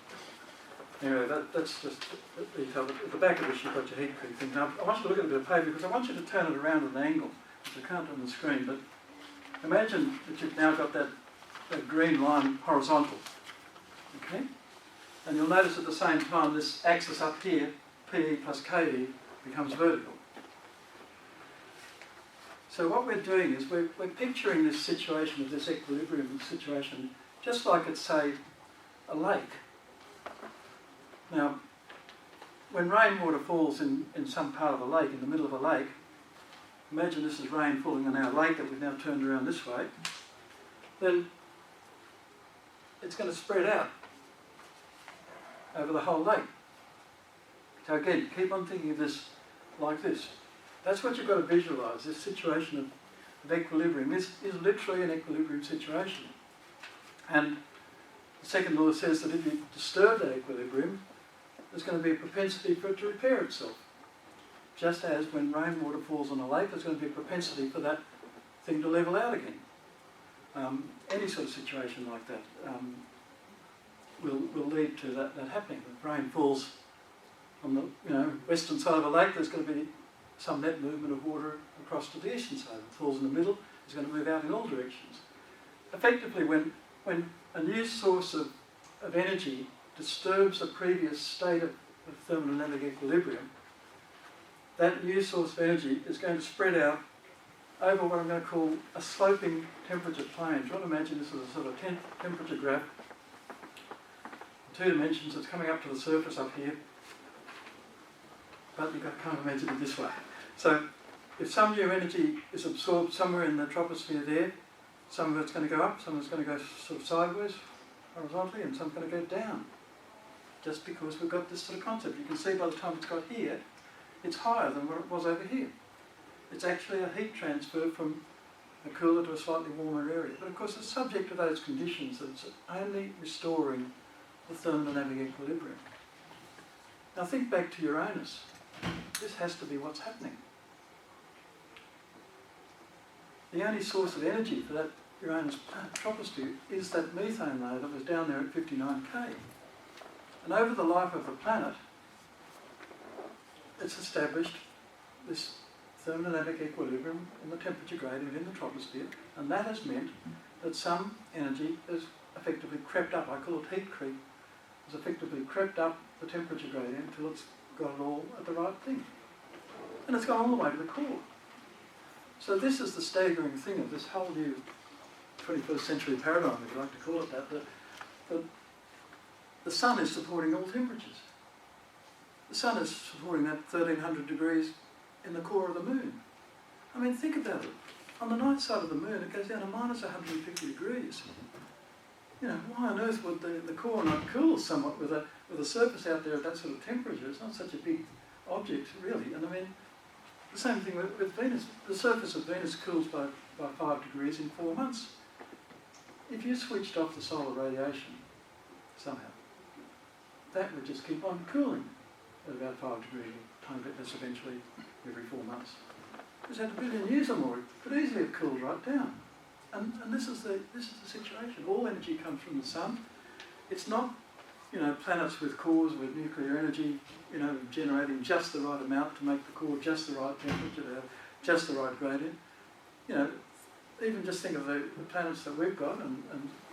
Anyway, that's just the detail. At the back of this you've got your heat creep thing. Now I want you to look at a bit of paper because I want you to turn it around at an angle, which I can't do on the screen, but imagine that you've now got that green line horizontal. Okay? And you'll notice at the same time this axis up here, PE plus KE, becomes vertical. So what we're doing is we're picturing this situation of this equilibrium situation just like it's, say, a lake. Now, when rainwater falls in some part of a lake, in the middle of a lake, imagine this is rain falling on our lake that we've now turned around this way, then it's going to spread out over the whole lake. So again, keep on thinking of this like this. That's what you've got to visualise. This situation of equilibrium. This is literally an equilibrium situation. And the second law says that if you disturb that equilibrium, there's going to be a propensity for it to repair itself. Just as when rainwater falls on a lake, there's going to be a propensity for that thing to level out again. Any sort of situation like that will lead to that happening. If rain falls on the western side of a lake, there's going to be some net movement of water across to the eastern side. If it falls in the middle, it's going to move out in all directions. Effectively, when a new source of energy disturbs a previous state of thermodynamic equilibrium, that new source of energy is going to spread out over what I'm going to call a sloping temperature plane. Try to imagine this as a sort of temperature graph. 2 dimensions, it's coming up to the surface up here, but you can't imagine it this way. So if some new energy is absorbed somewhere in the troposphere there, some of it's going to go up, some of it's going to go sort of sideways, horizontally, and some's going to go down. Just because we've got this sort of concept. You can see by the time it's got here, it's higher than what it was over here. It's actually a heat transfer from a cooler to a slightly warmer area. But of course it's subject to those conditions that it's only restoring the thermodynamic equilibrium. Now think back to Uranus. This has to be what's happening. The only source of energy for that Uranus troposphere is that methane layer that was down there at 59K. And over the life of the planet, it's established this thermodynamic equilibrium in the temperature gradient in the troposphere, and that has meant that some energy has effectively crept up. I call it heat creep. Has effectively crept up the temperature gradient until it's got it all at the right thing. And it's gone all the way to the core. So this is the staggering thing of this whole new 21st century paradigm, if you like to call it that the sun is supporting all temperatures. The sun is supporting that 1300 degrees in the core of the moon. I mean, think about it. On the night side of the moon, it goes down to minus 150 degrees. You know, why on earth would the core not cool somewhat with a surface out there at that sort of temperature? It's not such a big object, really. And I mean, the same thing with Venus. The surface of Venus cools by 5 degrees in 4 months. If you switched off the solar radiation somehow, that would just keep on cooling at about 5 degrees, a tiny bit less eventually every 4 months. It's had 1 billion years or more. It could easily have cooled right down. And this is the situation. All energy comes from the sun. It's not, you know, planets with cores with nuclear energy, you know, generating just the right amount to make the core just the right temperature, to have just the right gradient. You know, even just think of the planets that we've got, and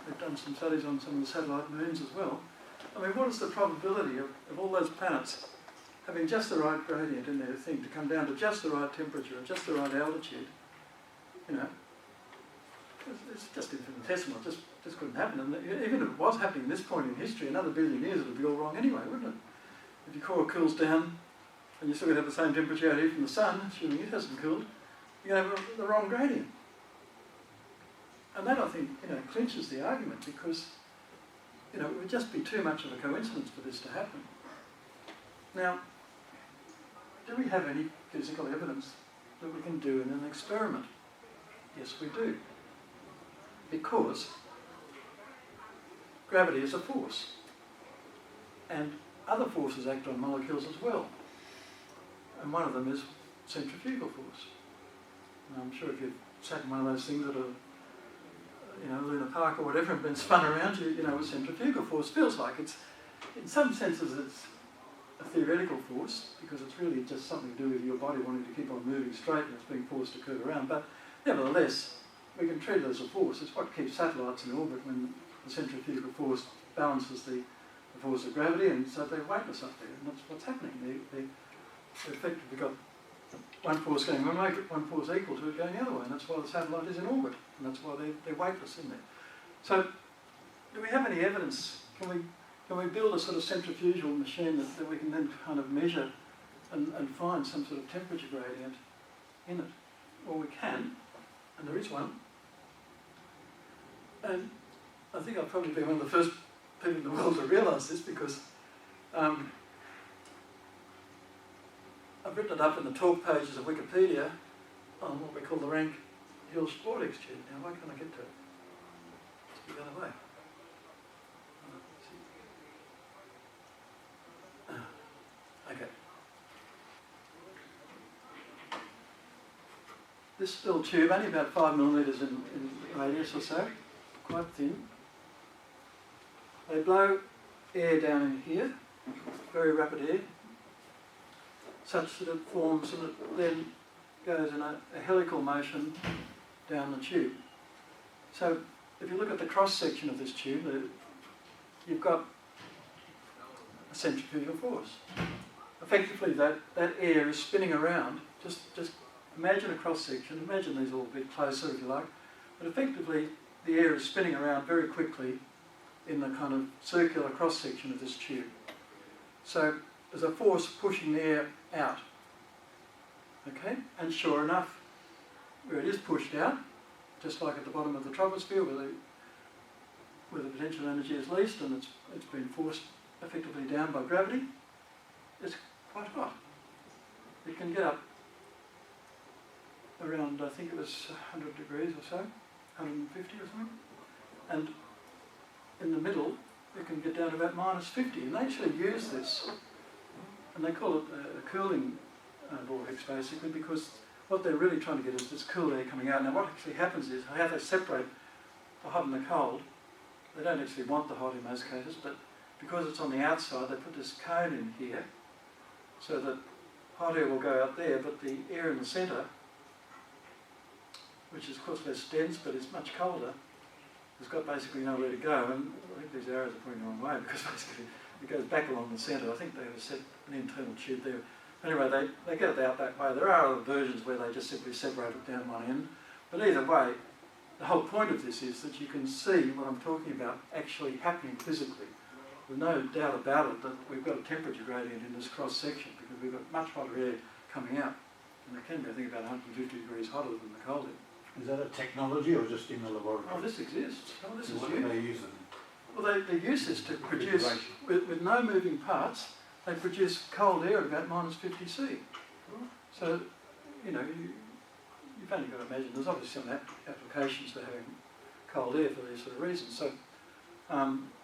we've done some studies on some of the satellite moons as well. I mean, what is the probability of all those planets having just the right gradient in their thing to come down to just the right temperature and just the right altitude? You know, it's just infinitesimal. It just couldn't happen. And even if it was happening at this point in history, another 1 billion years, it would be all wrong anyway, wouldn't it? If your core cools down and you're still going to have the same temperature out here from the sun, assuming it hasn't cooled, you're going to have the wrong gradient. And that, I think, you know, clinches the argument, because, you know, it would just be too much of a coincidence for this to happen. Now, do we have any physical evidence that we can do in an experiment? Yes, we do. Because gravity is a force, and other forces act on molecules as well. And one of them is centrifugal force. And I'm sure if you've sat in one of those things that are, you know, Luna Park or whatever, and been spun around, you know what centrifugal force feels like. It's, in some senses, it's a theoretical force, because it's really just something to do with your body wanting to keep on moving straight and it's being forced to curve around. But nevertheless, we can treat it as a force. It's what keeps satellites in orbit when the centrifugal force balances the force of gravity, and so they're weightless up there. And that's what's happening. They've effectively got one force going one way, one force equal to it going the other way, and that's why the satellite is in orbit, and that's why they're weightless in there. So, do we have any evidence? Can we build a sort of centrifugal machine that we can then kind of measure and find some sort of temperature gradient in it? Well, we can, and there is one. And I think I'll probably be one of the first people in the world to realise this, because I've written it up in the talk pages of Wikipedia on what we call the Rank-Hills-Vortex tube. Now, why can't I get to it? It's the other way. Okay. This little tube, only about 5 millimetres in radius or so, quite thin. They blow air down in here, very rapid air, such that it forms and it then goes in a helical motion down the tube. So if you look at the cross section of this tube, you've got a centrifugal force. Effectively, that air is spinning around. Just imagine a cross section. Imagine these all a bit closer, if you like. But effectively, the air is spinning around very quickly in the kind of circular cross section of this tube. So there's a force pushing the air out. Okay, and sure enough, where it is pushed out, just like at the bottom of the troposphere, where the potential energy is least and it's been forced effectively down by gravity, it's quite hot. It can get up around, I think it was 100 degrees or so, 150 or something. And in the middle, it can get down to about minus 50. And they actually use this, and they call it a cooling vortex basically, because what they're really trying to get is this cool air coming out. Now what actually happens is, how they separate the hot and the cold, they don't actually want the hot in most cases, but because it's on the outside, they put this cone in here, so that hot air will go out there, but the air in the centre, which is of course less dense but is much colder, has got basically nowhere to go. And I think these arrows are pointing the wrong way because basically it goes back along the centre. I think they have set an internal tube there. Anyway, they get it out that way. There are other versions where they just simply separate it down one end. But either way, the whole point of this is that you can see what I'm talking about actually happening physically. There's no doubt about it that we've got a temperature gradient in this cross section because we've got much hotter air coming out. And it can be, I think, about 150 degrees hotter than the cold air. Is that a technology or just in the laboratory? Oh, this exists. Oh, this is What do used. they use it? Well, they use this to produce, with no moving parts, they produce cold air at about minus 50 C. So, you know, you've only got to imagine, there's obviously some applications to having cold air for these sort of reasons. So,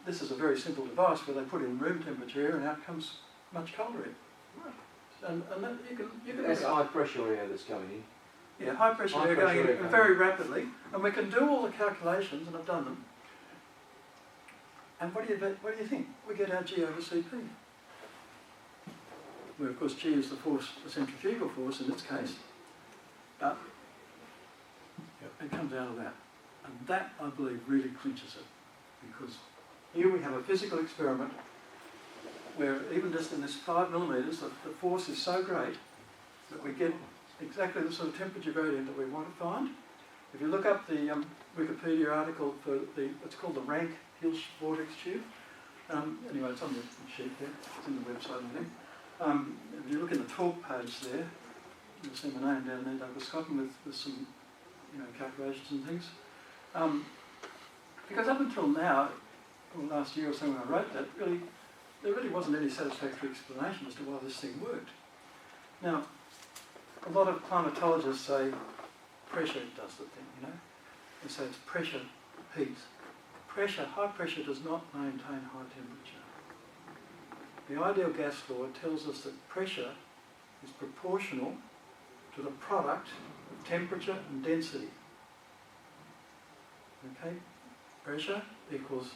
this is a very simple device where they put in room temperature air and out comes much colder air. And that you can That's look up. high pressure air that's going in. Yeah, high pressure High air going pressure in air very rapidly, and we can do all the calculations, and I've done them. And what do you think? We get our G over CP. Where of course G is the force, the centrifugal force in this case. But it comes out of that. And that, I believe, really clinches it. Because here we have a physical experiment where even just in this 5 millimetres, the force is so great that we get exactly the sort of temperature gradient that we want to find. If you look up the Wikipedia article for it's called the Rank-Hilsch vortex tube. Anyway, it's on the sheet there, it's in the website, I think. If you look in the talk page there, you'll see my name down there, Douglas Scotton, with some calculations and things. Because up until now, or last year or so when I wrote that, there really wasn't any satisfactory explanation as to why this thing worked. Now, a lot of climatologists say pressure does the thing, They say it's pressure, heat. Pressure, high pressure does not maintain high temperature. The ideal gas law tells us that pressure is proportional to the product of temperature and density. Okay? Pressure equals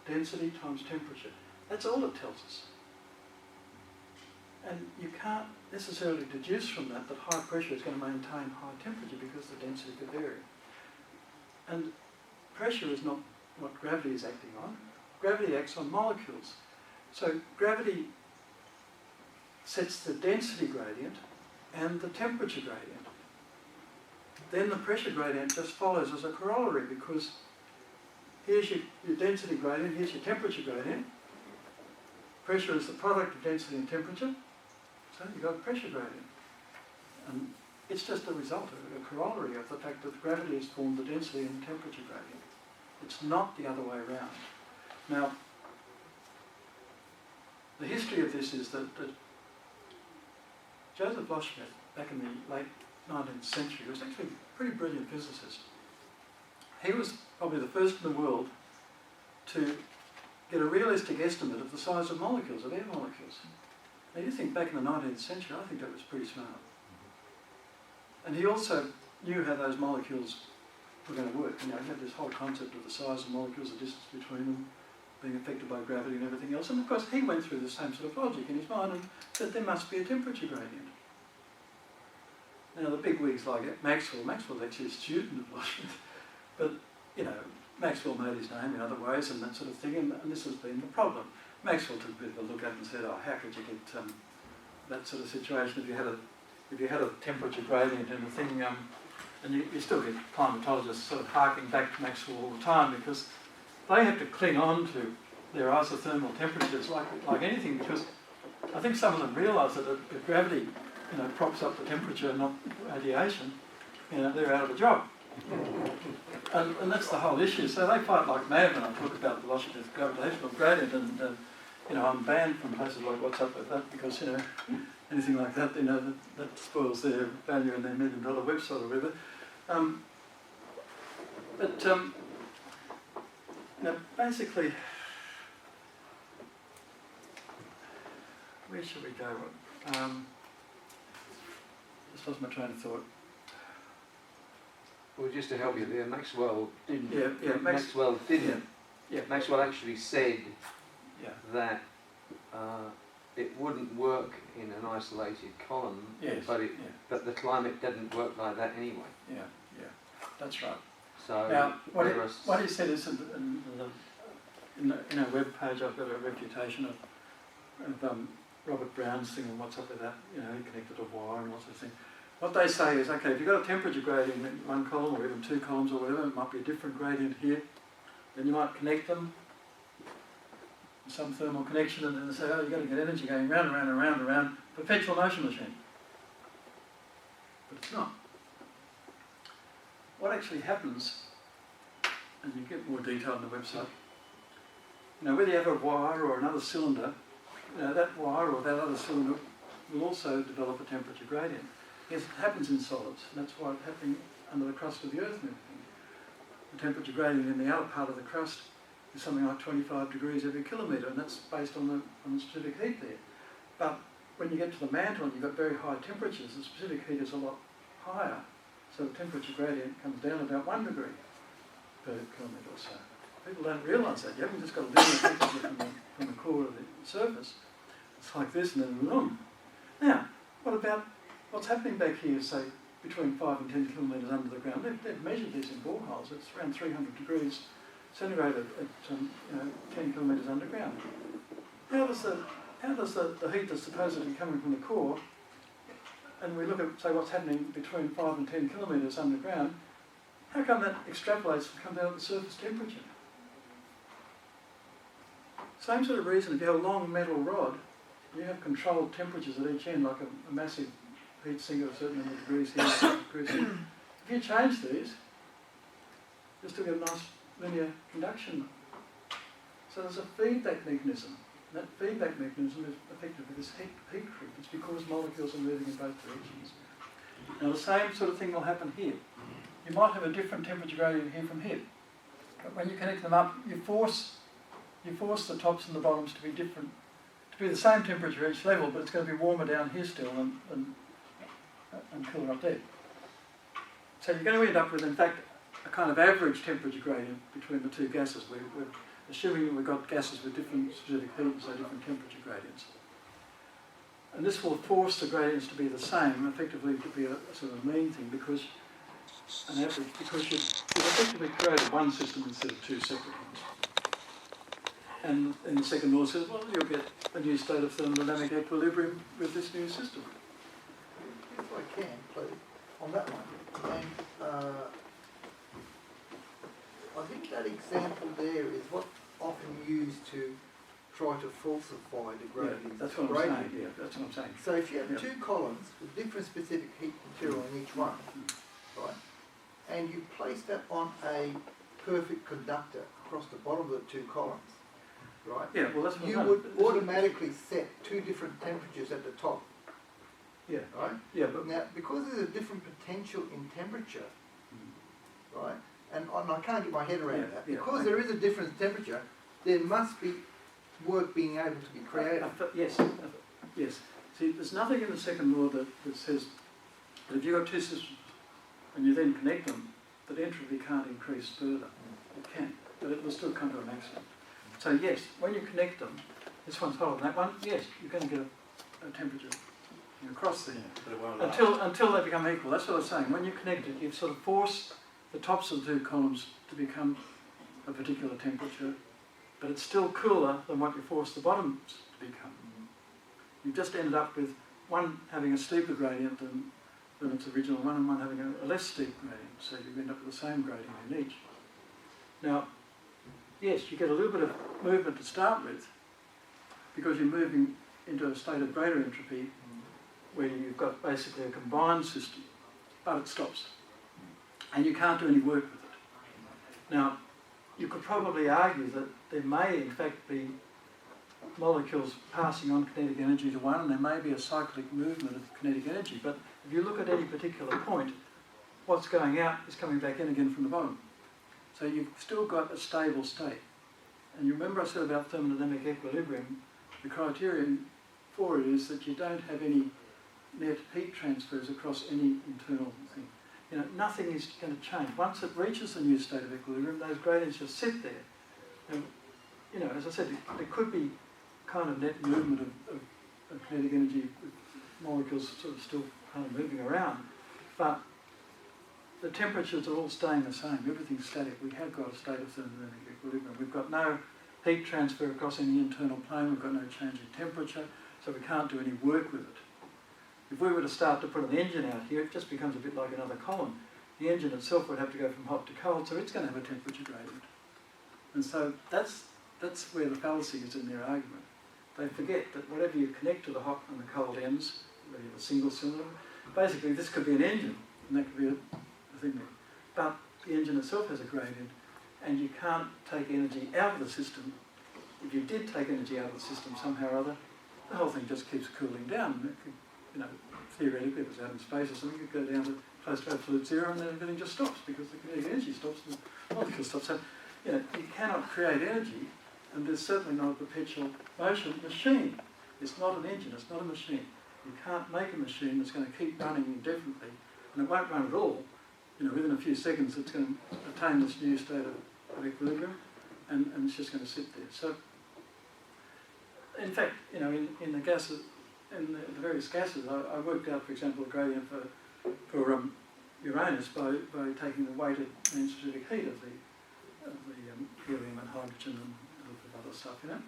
density times temperature. That's all it tells us. And you can't necessarily deduce from that high pressure is going to maintain high temperature because the density could vary. And pressure is not what gravity is acting on. Gravity acts on molecules. So gravity sets the density gradient and the temperature gradient. Then the pressure gradient just follows as a corollary because here's your density gradient, here's your temperature gradient. Pressure is the product of density and temperature. So you've got a pressure gradient. And it's just a result, a corollary of the fact that gravity has formed the density and temperature gradient. It's not the other way around. Now, the history of this is that Joseph Loschmidt, back in the late 19th century, was actually a pretty brilliant physicist. He was probably the first in the world to get a realistic estimate of the size of molecules, of air molecules. Now you think back in the 19th century, I think that was pretty smart. And he also knew how those molecules were going to work. He had this whole concept of the size of molecules, the distance between them, being affected by gravity and everything else. And of course he went through the same sort of logic in his mind and said there must be a temperature gradient. Now the big wigs like Maxwell's actually a student of Loschmidt, but Maxwell made his name in other ways and that sort of thing, and this has been the problem. Maxwell took a bit of a look at it and said, how could you get that sort of situation if you had a temperature gradient and the thing, and you still get climatologists sort of harking back to Maxwell all the time because they have to cling on to their isothermal temperatures like anything, because I think some of them realise that if gravity props up the temperature, not radiation, they're out of a job. And that's the whole issue. So they fight like mad when I talk about the Loschmidt gravitational gradient, and I'm banned from places like What's Up With That because anything like that, that spoils their value in their $1 million website or whatever. Basically, where should we go? Just lost my train of thought. Well, just to help you there, Maxwell didn't. Maxwell didn't. Yeah. Maxwell actually said Yeah. that it wouldn't work in an isolated column, Yes, but it, yeah, but the climate didn't work like that anyway. yeah, that's right. So Now, what whereas- he said is in our web page, I've got a refutation of Robert Brown's thing and what's up with that. You know, he connected a wire and lots of things. What they say is, okay, if you've got a temperature gradient in one column or even two columns or whatever, it might be a different gradient here, then you might connect them, some thermal connection, and then they say, oh, you've got to get energy going round and round and round and round, perpetual motion machine. But it's not. What actually happens, and you get more detail on the website, you know, whether you have a wire or another cylinder, you know, that wire or that other cylinder will also develop a temperature gradient. Yes, it happens in solids, and that's why it's happening under the crust of the Earth and everything. The temperature gradient in the outer part of the crust is something like 25 degrees every kilometre, and that's based on the specific heat there. But when you get to the mantle and you've got very high temperatures, the specific heat is a lot higher, so the temperature gradient comes down about 1 degree per kilometre or so. People don't realise that. You haven't just got a linear temperature from the core of the surface. It's like this and then boom. Now, what about what's happening back here, say, between 5 and 10 kilometres under the ground? They've measured this in boreholes. It's around 300 degrees centigrade at 10 kilometres underground. How does the heat that's supposedly coming from the core, and we look at, say, what's happening between 5 and 10 kilometres underground, how come that extrapolates and comes out at the surface temperature? Same sort of reason, if you have a long metal rod, you have controlled temperatures at each end, like a massive heat sink of a certain number of degrees here, degrees here. If you change these, you still get a nice linear conduction. So there's a feedback mechanism. That feedback mechanism is effectively this heat creep. It's because molecules are moving in both directions. Now the same sort of thing will happen here. You might have a different temperature gradient here from here, but when you connect them up, you force the tops and the bottoms to be different, to be the same temperature each level, but it's going to be warmer down here still and cooler up there. So you're going to end up with, in fact, a kind of average temperature gradient between the two gases. We're assuming that we've got gases with different specific heat, so different temperature gradients. And this will force the gradients to be the same, effectively to be a sort of mean thing, because an average, because you've effectively created one system instead of two separate ones. And in the second law says, well, you'll get a new state of thermodynamic equilibrium with this new system. If I can, please, on that one. And I think that example there is what often used to try to falsify the gradient. Yeah, that's what I'm saying. Yeah, that's what I'm saying. So if you have Yeah. two columns with different specific heat material in each one, right, and you place that on a perfect conductor across the bottom of the two columns, right, Yeah, well, that's what you I'm would saying. automatically set two different temperatures at the top, Yeah, right? yeah, but Now, because there's a different potential in temperature, right, and I can't get my head around Yeah, that, yeah, because okay. there is a different temperature, there must be work being able to be created. Yes. See, there's nothing in the second law that says that if you've got two systems and you then connect them, that entropy can't increase further. It can, but it will still come to a maximum. So yes, when you connect them, this one's hotter than that one, yes, you're going to get a temperature across there. But it won't last. Until they become equal. That's what I was saying. When you connect it, you've sort of forced the tops of the two columns to become a particular temperature, but it's still cooler than what you forced the bottoms to become. You've just ended up with one having a steeper gradient than its original one, and one having a less steep gradient, so you end up with the same gradient in each. Now, yes, you get a little bit of movement to start with, because you're moving into a state of greater entropy, where you've got basically a combined system, but it stops. And you can't do any work with it. Now, you could probably argue that there may in fact be molecules passing on kinetic energy to one, and there may be a cyclic movement of kinetic energy, but if you look at any particular point, what's going out is coming back in again from the bottom. So you've still got a stable state. And you remember I said about thermodynamic equilibrium, the criterion for it is that you don't have any net heat transfers across any internal thing. You know, nothing is going to change. Once it reaches the new state of equilibrium, those gradients just sit there. And, you know, as I said, there could be kind of net movement of kinetic energy with molecules sort of still kind of moving around, but the temperatures are all staying the same. Everything's static. We have got a state of thermodynamic equilibrium. We've got no heat transfer across any internal plane. We've got no change in temperature, so we can't do any work with it. If we were to start to put an engine out here, it just becomes a bit like another column. The engine itself would have to go from hot to cold, so it's going to have a temperature gradient. And so that's where the fallacy is in their argument. They forget that whatever you connect to the hot and the cold ends, whether you have a single cylinder, basically this could be an engine, and that could be a thing there. But the engine itself has a gradient, and you can't take energy out of the system. If you did take energy out of the system somehow or other, the whole thing just keeps cooling down. It could, you know, theoretically, if it was out in space or something, it could go down to close to absolute zero, and then everything just stops because the kinetic energy stops and the molecule stops. So, you know, you cannot create energy, and there's certainly not a perpetual motion machine. It's not an engine, it's not a machine. You can't make a machine that's going to keep running indefinitely, and it won't run at all. You know, within a few seconds it's going to attain this new state of equilibrium, and it's just going to sit there. So, in fact, you know, in the gases, in the various gases, I worked out, for example, a gradient for Uranus by taking the weighted mean specific heat of the helium and hydrogen and a little bit of other stuff, you know.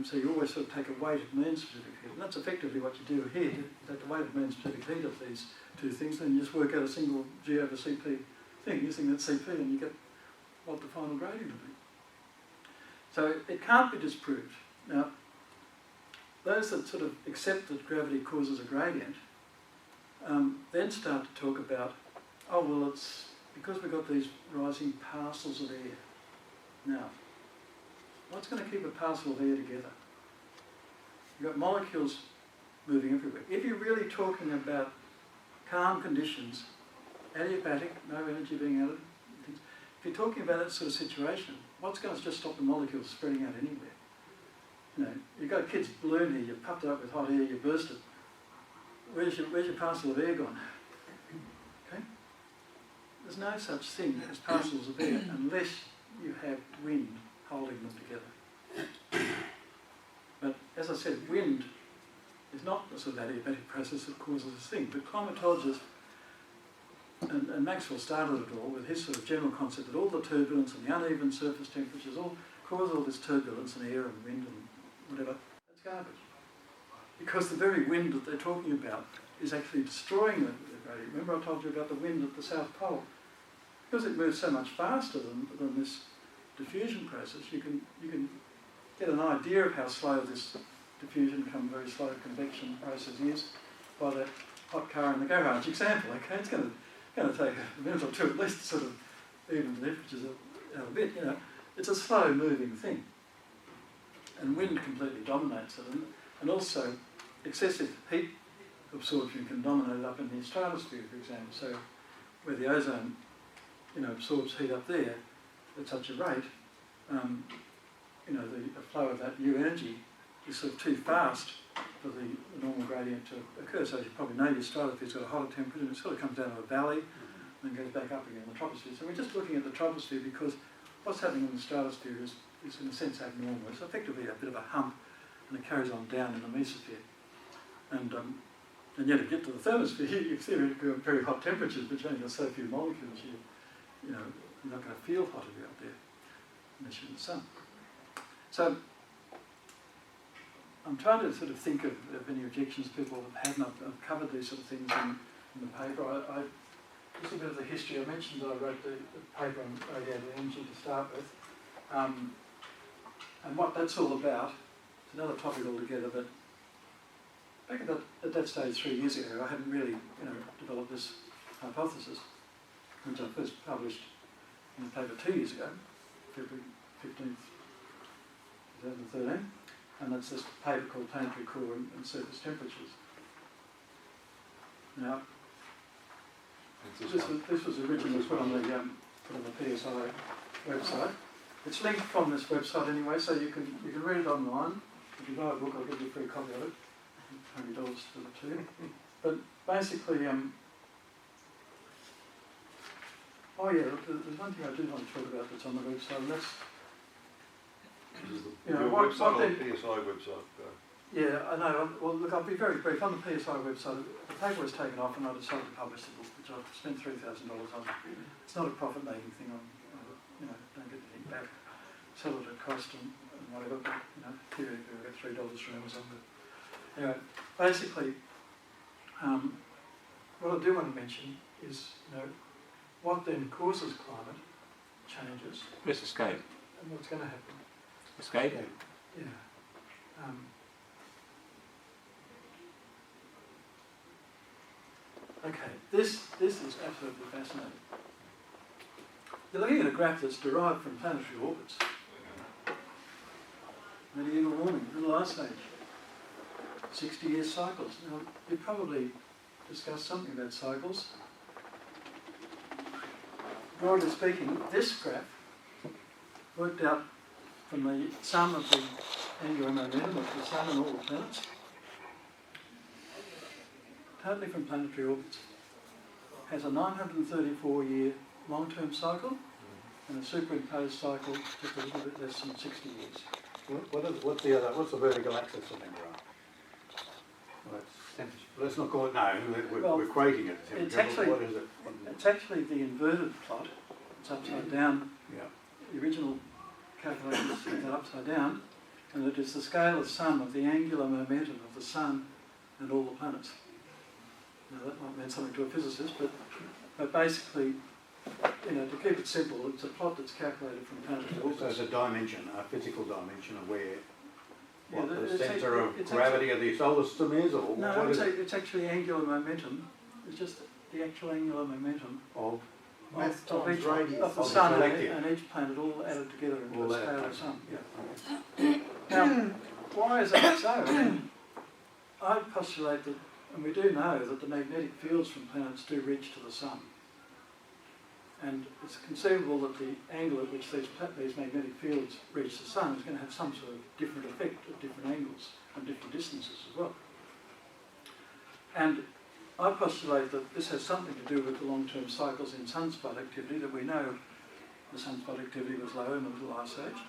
So you always sort of take a weighted mean specific heat, and that's effectively what you do here. You take the weighted mean specific heat of these two things, then you just work out a single G over Cp thing using that Cp, and you get what the final gradient will be. So it can't be disproved. Now, those that sort of accept that gravity causes a gradient then start to talk about, oh, well, it's because we've got these rising parcels of air. Now, what's going to keep a parcel of air together? You've got molecules moving everywhere. If you're really talking about calm conditions, adiabatic, no energy being added, things, if you're talking about that sort of situation, what's going to just stop the molecules spreading out anywhere? You know, you've got a kid's balloon here, you've pumped it up with hot air, you burst it. Where's your parcel of air gone? Okay? There's no such thing as parcels of air unless you have wind holding them together. But as I said, wind is not the sort of adiabatic process that causes this thing. But climatologists, and Maxwell started it all with his sort of general concept that all the turbulence and the uneven surface temperatures all cause all this turbulence and air and wind and whatever. That's garbage. Because the very wind that they're talking about is actually destroying the gradient. Remember I told you about the wind at the South Pole? Because it moves so much faster than this diffusion process, you can get an idea of how slow this diffusion come very slow convection process is by that hot car in the garage example. Okay, it's going to take a minute or two at least to sort of even the temperatures out a bit. You know, it's a slow moving thing, and wind completely dominates it, and also excessive heat absorption can dominate it up in the stratosphere, for example. So where the ozone, you know, absorbs heat up there at such a rate, you know, the flow of that new energy is sort of too fast for the normal gradient to occur. So as you probably know, your stratophere's got a hotter temperature, and it sort of comes down to a valley and then goes back up again in the troposphere. So we're just looking at the troposphere because what's happening in the stratosphere is in a sense abnormal. It's effectively a bit of a hump, and it carries on down in the mesosphere. And yet to get to the thermosphere, you theoretically have very hot temperatures, but you only got so few molecules, you know, you're not going to feel hot if you're out there unless you're in the sun. So I'm trying to sort of think of any objections people have had, and I've covered these sort of things in the paper. Just a bit of the history. I mentioned that I wrote the paper on radiated energy to start with. And what that's all about, it's another topic altogether, but back at that stage 3 years ago, I hadn't really, you know, developed this hypothesis, which I first published in the paper 2 years ago, February 15th, 2013, and that's this paper called Planetary Core and Surface Temperatures. Now, this was originally put on the PSI website. It's linked from this website anyway, so you can read it online. If you buy a book, I'll give you a free copy of it. $20 for the two. But basically, oh yeah, there's one thing I do want to talk about that's on the website, and that's, This is you know, your what website or they- the PSI website? Yeah, I know. Well, look, I'll be very brief. On the PSI website, the paper was taken off and I decided to publish the book, which I've spent $3,000 on. It's not a profit-making thing. Don't get anything back. Sell it at cost and whatever, but, theoretically we get $3 from Amazon. But anyway, basically, what I do want to mention is, what then causes climate changes Let's escape. and what's going to happen. Escape? Yeah. Okay, this is absolutely fascinating. You're looking at a graph that's derived from planetary orbits. Medieval warming, Little Ice Age, 60-year cycles. Now, you probably discussed something about cycles. Broadly speaking, this graph worked out from the sum of the angular momentum of the Sun and all the planets, totally from planetary orbits, has a 934-year long-term cycle and a superimposed cycle just a little bit less than 60 years. What's the vertical axis of that graph? Well, let's not call it, no, we're equating it. It's actually, what is it? it's actually the inverted plot. It's upside down. Yeah. The original calculations set that upside down, and it is the scalar sum of the angular momentum of the Sun and all the planets. Now that might mean something to a physicist, but basically, to keep it simple, it's a plot that's calculated from planetary orbits. So it's a dimension, a physical dimension of where what the it's centre actually- of gravity of the solar system is, or No, what is it? it's actually angular momentum. It's just the actual angular momentum Of Mass of times each radius. of the Of the Sun collective. and each planet all added together into All a that. scalar sum. Yeah. Now, why is that so? I mean, I postulate that, and we do know that the magnetic fields from planets do reach to the Sun. And it's conceivable that the angle at which these magnetic fields reach the Sun is going to have some sort of different effect at different angles and different distances as well. And I postulate that this has something to do with the long-term cycles in sunspot activity, that we know the sunspot activity was low in the Little Ice Age.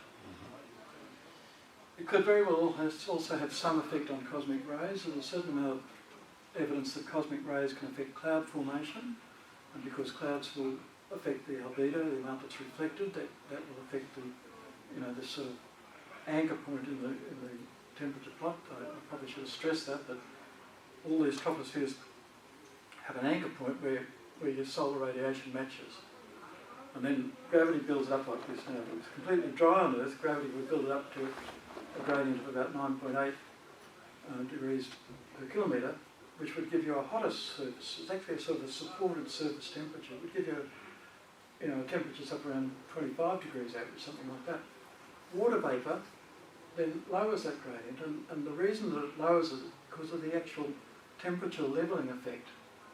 It could very well also have some effect on cosmic rays. There's a certain amount of evidence that cosmic rays can affect cloud formation, and because clouds will affect the albedo, the amount that's reflected, that will affect the, this sort of anchor point in the temperature plot. I probably should have stressed that all these tropospheres have an anchor point where your solar radiation matches. And then gravity builds it up like this. Now, if it's completely dry on Earth, gravity would build it up to a gradient of about 9.8 degrees per kilometre, which would give you a hotter surface. It's actually a sort of a supported surface temperature. It would give you temperatures up around 25 degrees average, something like that. Water vapour then lowers that gradient, and the reason that it lowers it is because of the actual temperature levelling effect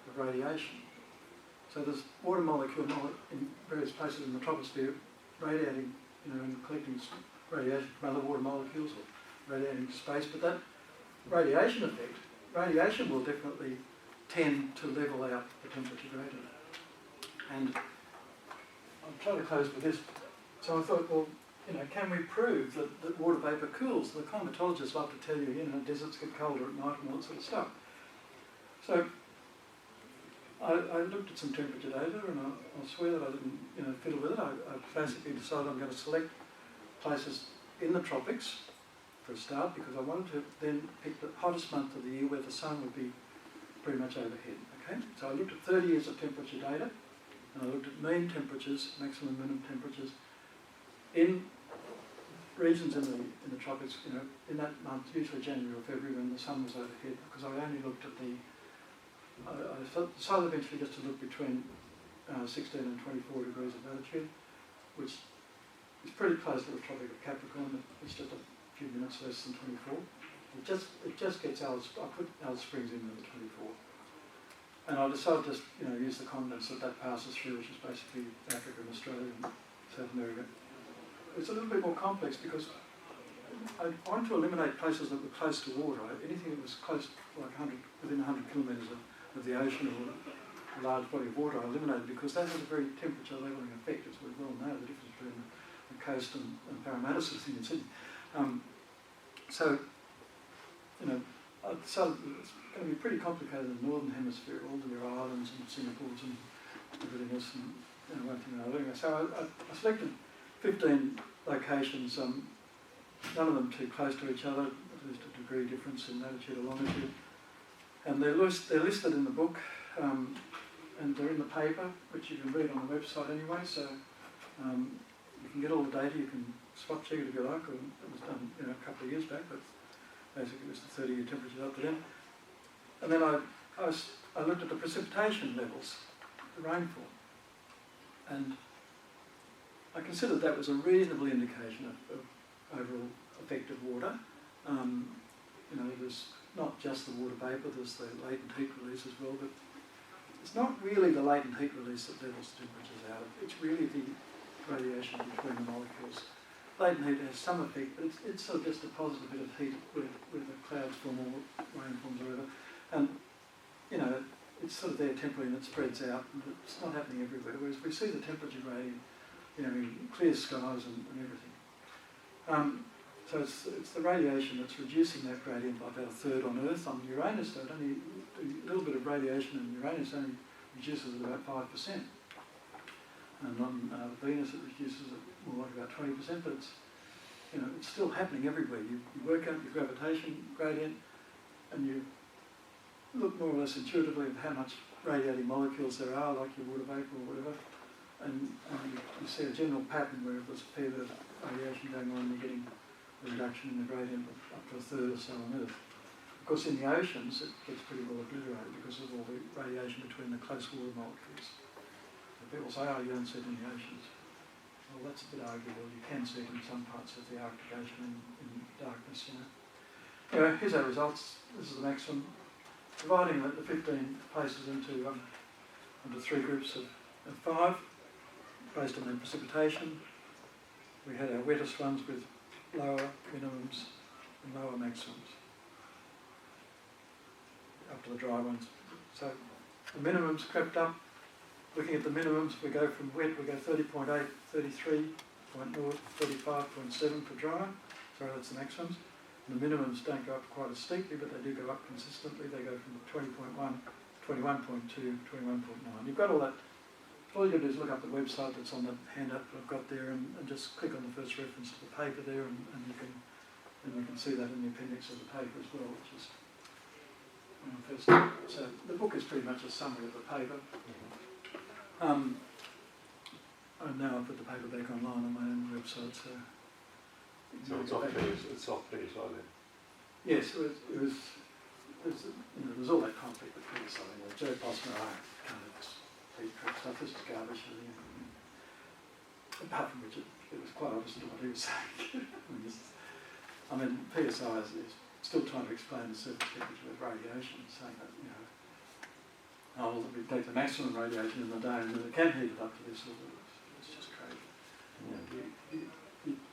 of radiation. So there's water molecule in various places in the troposphere radiating, and collecting radiation from other water molecules or radiating to space, but that radiation will definitely tend to level out the temperature gradient. And I'll try to close with this. So I thought, well, can we prove that water vapour cools? The climatologists love to tell you, deserts get colder at night and all that sort of stuff. So I looked at some temperature data, and I'll swear that I didn't, fiddle with it. I basically decided I'm going to select places in the tropics for a start, because I wanted to then pick the hottest month of the year where the sun would be pretty much overhead. Okay, so I looked at 30 years of temperature data, and I looked at mean temperatures, maximum minimum temperatures in regions in the tropics. In that month, usually January or February, when the sun was overhead, because I only looked at I decided eventually just to look between 16 and 24 degrees of latitude, which is pretty close to the Tropic of Capricorn. It's just a few minutes less than 24. It just gets I put Alice Springs in at 24. And I decided to use the continents that passes through, which is basically Africa and Australia and South America. It's a little bit more complex because I wanted to eliminate places that were close to water. Anything that was close, like within 100 kilometres of the ocean or a large body of water, I eliminated, because that has a very temperature levelling effect, as we well know, the difference between the coast and Parramatta sort of thing in Sydney. So so it's going to be pretty complicated in the Northern Hemisphere, all your islands and Singapores and everything else, and one thing or another. So I selected 15 locations, none of them too close to each other, at least a degree difference in latitude or longitude. And they're listed in the book, and they're in the paper, which you can read on the website anyway, so you can get all the data, you can spot check it if you like, or it was done a couple of years back, but basically it was the 30-year temperature up to then. And then I looked at the precipitation levels, the rainfall, and I considered that was a reasonable indication of overall effective water. There's not just the water vapour, there's the latent heat release as well, but it's not really the latent heat release that levels temperatures out. It's really the radiation between the molecules. Latent heat has some effect, but it's sort of just a positive bit of heat where the clouds form or rain forms or whatever. And, it's sort of there temporarily and it spreads out, and it's not happening everywhere, whereas we see the temperature gradient, in clear skies and everything. So it's the radiation that's reducing that gradient by about a third on Earth. On Uranus, though, only a little bit of radiation in Uranus only reduces it about 5%. And on Venus it reduces it more like about 20%, but it's still happening everywhere. You work out your gravitation gradient and you look more or less intuitively at how much radiating molecules there are, like your water vapour or whatever, and you see a general pattern where if there's a fair bit of radiation going on, you're getting a reduction in the gradient of up to a third or so on Earth. Of course, in the oceans, it gets pretty well obliterated because of all the radiation between the close water molecules. So people say, oh, you don't see it in the oceans. Well, that's a bit arguable. You can see it in some parts of the Arctic Ocean in darkness, Anyway, here's our results. This is the maximum. Dividing the 15 places into 3 groups of 5, based on their precipitation. We had our wettest ones with lower minimums and lower maximums, up to the dry ones. So the minimums crept up. Looking at the minimums, we go from wet, we go 30.8, 33.0, 35.7 for dry. Sorry, that's the maximums. And the minimums don't go up quite as steeply, but they do go up consistently. They go from 20.1, 21.2, 21.9. You've got all that. All you got to do is look up the website that's on the handout that I've got there, and just click on the first reference of the paper there, and you can see that in the appendix of the paper as well, which is first. So the book is pretty much a summary of the paper. And now I've put the paper back online on my own website, so it's off PSI then? Yes, it was there's all that conflict with PSI. Joe Bosman, I can't have this heat crap stuff, this is garbage. Apart from which it was quite opposite to what he was saying. PSI is still trying to explain the surface temperature with radiation, saying that, we take the maximum radiation in the day and then it can heat it up to this level. It's just crazy.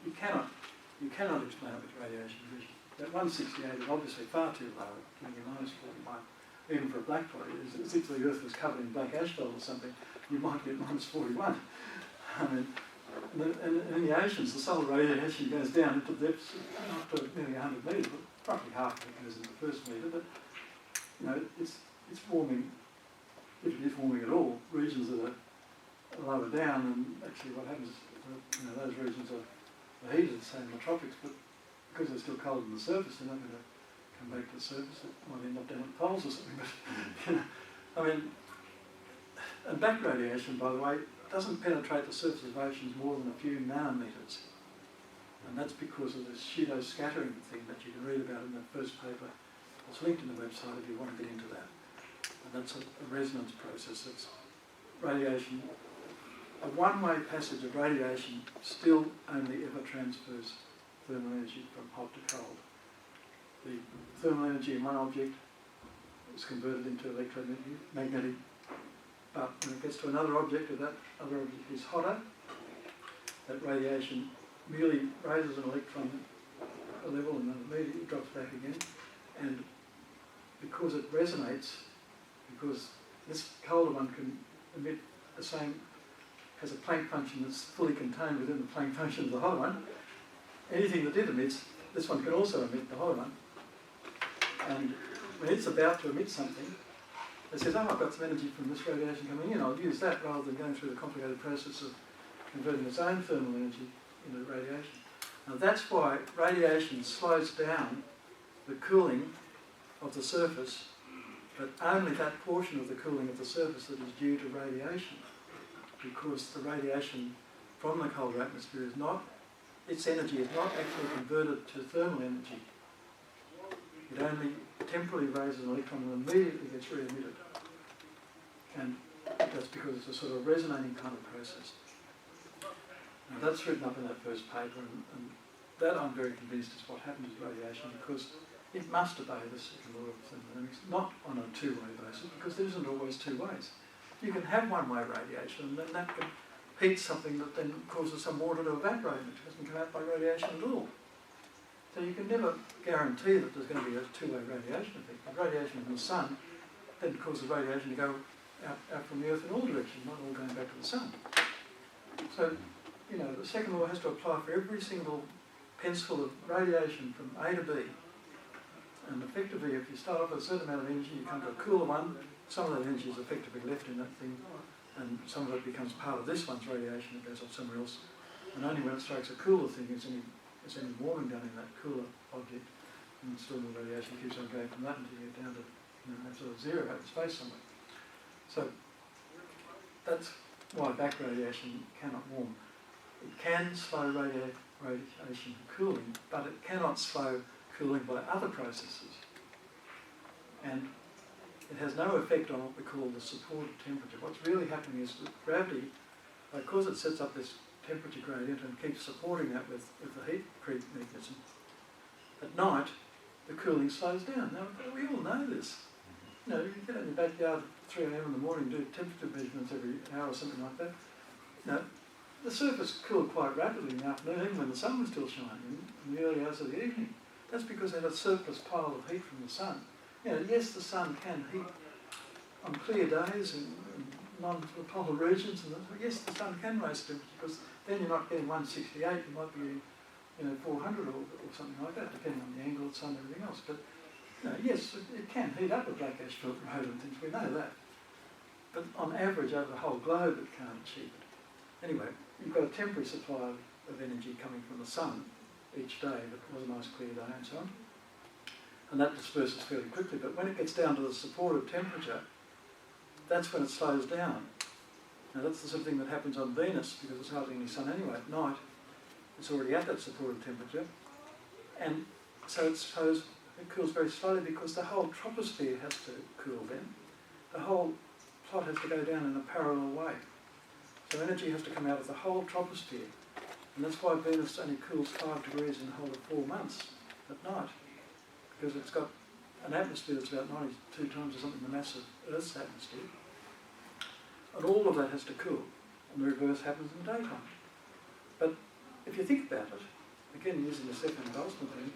You cannot explain it with radiation vision. That 168 is obviously far too low, giving you minus 41. Even for a black body, if the Earth was covered in black asphalt or something, you might get minus 41. And in the oceans, the solar radiation goes down into depths up to nearly 100 metres, roughly half of it goes in the first metre, but it's warming, if it is warming at all, regions that are lower down, and actually what happens is those regions are heated, say in the tropics, but because they're still cold on the surface, they're not going to come back to the surface. It might end up down at the poles or something. But, and back radiation, by the way, doesn't penetrate the surface of oceans more than a few nanometers. And that's because of this pseudo scattering thing that you can read about in the first paper. It's linked in the website if you want to get into that. And that's a resonance process. It's radiation. A one-way passage of radiation still only ever transfers thermal energy from hot to cold. The thermal energy in one object is converted into electromagnetic, but when it gets to another object, if that other object is hotter, that radiation merely raises an electron a level and then immediately drops back again. And because it resonates, because this colder one can emit the same, has a Planck function that's fully contained within the Planck function of the hotter one, anything that it emits, this one can also emit the hotter one. And when it's about to emit something, it says, oh, I've got some energy from this radiation coming in, I'll use that rather than going through the complicated process of converting its own thermal energy into radiation. Now that's why radiation slows down the cooling of the surface, but only that portion of the cooling of the surface that is due to radiation, because the radiation from the colder atmosphere is not, its energy is not actually converted to thermal energy. It only temporarily raises an electron and immediately gets re-emitted. And that's because it's a sort of resonating kind of process. Now that's written up in that first paper, and that I'm very convinced is what happens with radiation, because it must obey the second law of thermodynamics, not on a two-way basis, because there isn't always two ways. You can have one-way radiation, and then that can heat something that then causes some water to evaporate, which doesn't come out by radiation at all. So you can never guarantee that there's going to be a two-way radiation effect. The radiation from the sun then causes radiation to go out from the Earth in all directions, not all going back to the sun. So, you know, the second law has to apply for every single pencil of radiation from A to B. And effectively, if you start off with a certain amount of energy, you come to a cooler one, some of that energy is effectively left in that thing, and some of it becomes part of this one's radiation, it goes off somewhere else. And only when it strikes a cooler thing is any warming done in that cooler object, and still more radiation keeps on going from that until you get down to absolute zero out in space somewhere. So that's why back radiation cannot warm. It can slow radiation cooling, but it cannot slow cooling by other processes. And it has no effect on what we call the supported temperature. What's really happening is that gravity, because it sets up this temperature gradient and keeps supporting that with the heat creep mechanism, at night the cooling slows down. Now, we all know this. You know, you get out in your backyard at 3 AM in the morning, do temperature measurements every hour or something like that. You know, the surface cooled quite rapidly in the afternoon, even when the sun was still shining, in the early hours of the evening. That's because it had a surplus pile of heat from the sun. You know, yes, the sun can heat on clear days in non-polar regions, and yes, the sun can raise temperature, because then you're not getting 168, you might be, 400 or something like that, depending on the angle of the sun and everything else. But yes, it can heat up a black ash road and things, we know that. But on average, over the whole globe, it can't achieve it. Anyway, you've got a temporary supply of energy coming from the sun each day, that was a nice clear day and so on. And that disperses fairly quickly, but when it gets down to the supportive temperature, that's when it slows down. Now that's the sort of thing that happens on Venus, because there's hardly any sun anyway. At night, it's already at that supportive temperature, and so it cools very slowly, because the whole troposphere has to cool then. The whole plot has to go down in a parallel way. So energy has to come out of the whole troposphere, and that's why Venus only cools 5 degrees in the whole of 4 months at night, because it's got an atmosphere that's about 92 times or something the mass of Earth's atmosphere. And all of that has to cool, and the reverse happens in the daytime. But if you think about it, again using the second Boltzmann thing,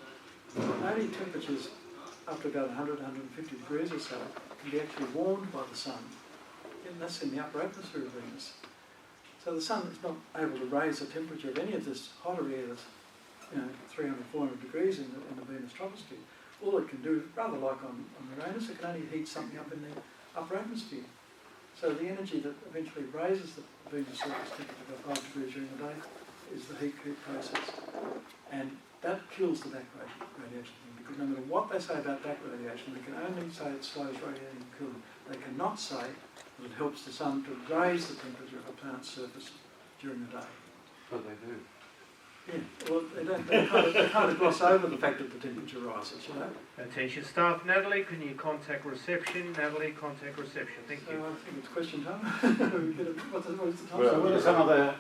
only temperatures up to about 100, 150 degrees or so can be actually warmed by the sun, and that's in the upper atmosphere of Venus. So the sun is not able to raise the temperature of any of this hotter air that's 300, 400 degrees in the Venus troposphere. All it can do, rather like on Uranus, it can only heat something up in the upper atmosphere. So the energy that eventually raises the Venus surface temperature by 5 degrees during the day is the heat creep process. And that kills the back radiation thing, because no matter what they say about back radiation, they can only say it slows radiating cooling. They cannot say that it helps the sun to raise the temperature of a planet's surface during the day. But they do. Yeah, well, they kind of gloss over the fact that the temperature rises, Attention staff, Natalie, can you contact reception? Natalie, contact reception. Thank you. So I think it's question time. What is the time? Well, So what are some of the...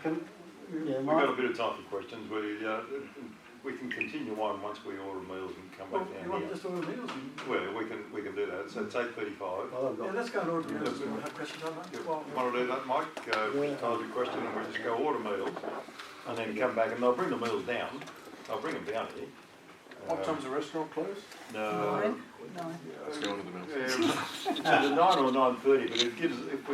We've got a bit of time for questions. We can continue on once we order meals and come Well, back you down want here. just order meals? Well, we can do that. So it's 8:35. Well, I've Yeah, got... let's go and order meals. Yeah. We'll have questions on that. You Well, want to do that, Mike? Time your question, and we'll just go order meals, and then come back, and they'll bring the meals down. They'll bring them down here. What time's the restaurant close? No. Nine. Let's go on to the meals. It's either 9 or 9:30, but it gives, if we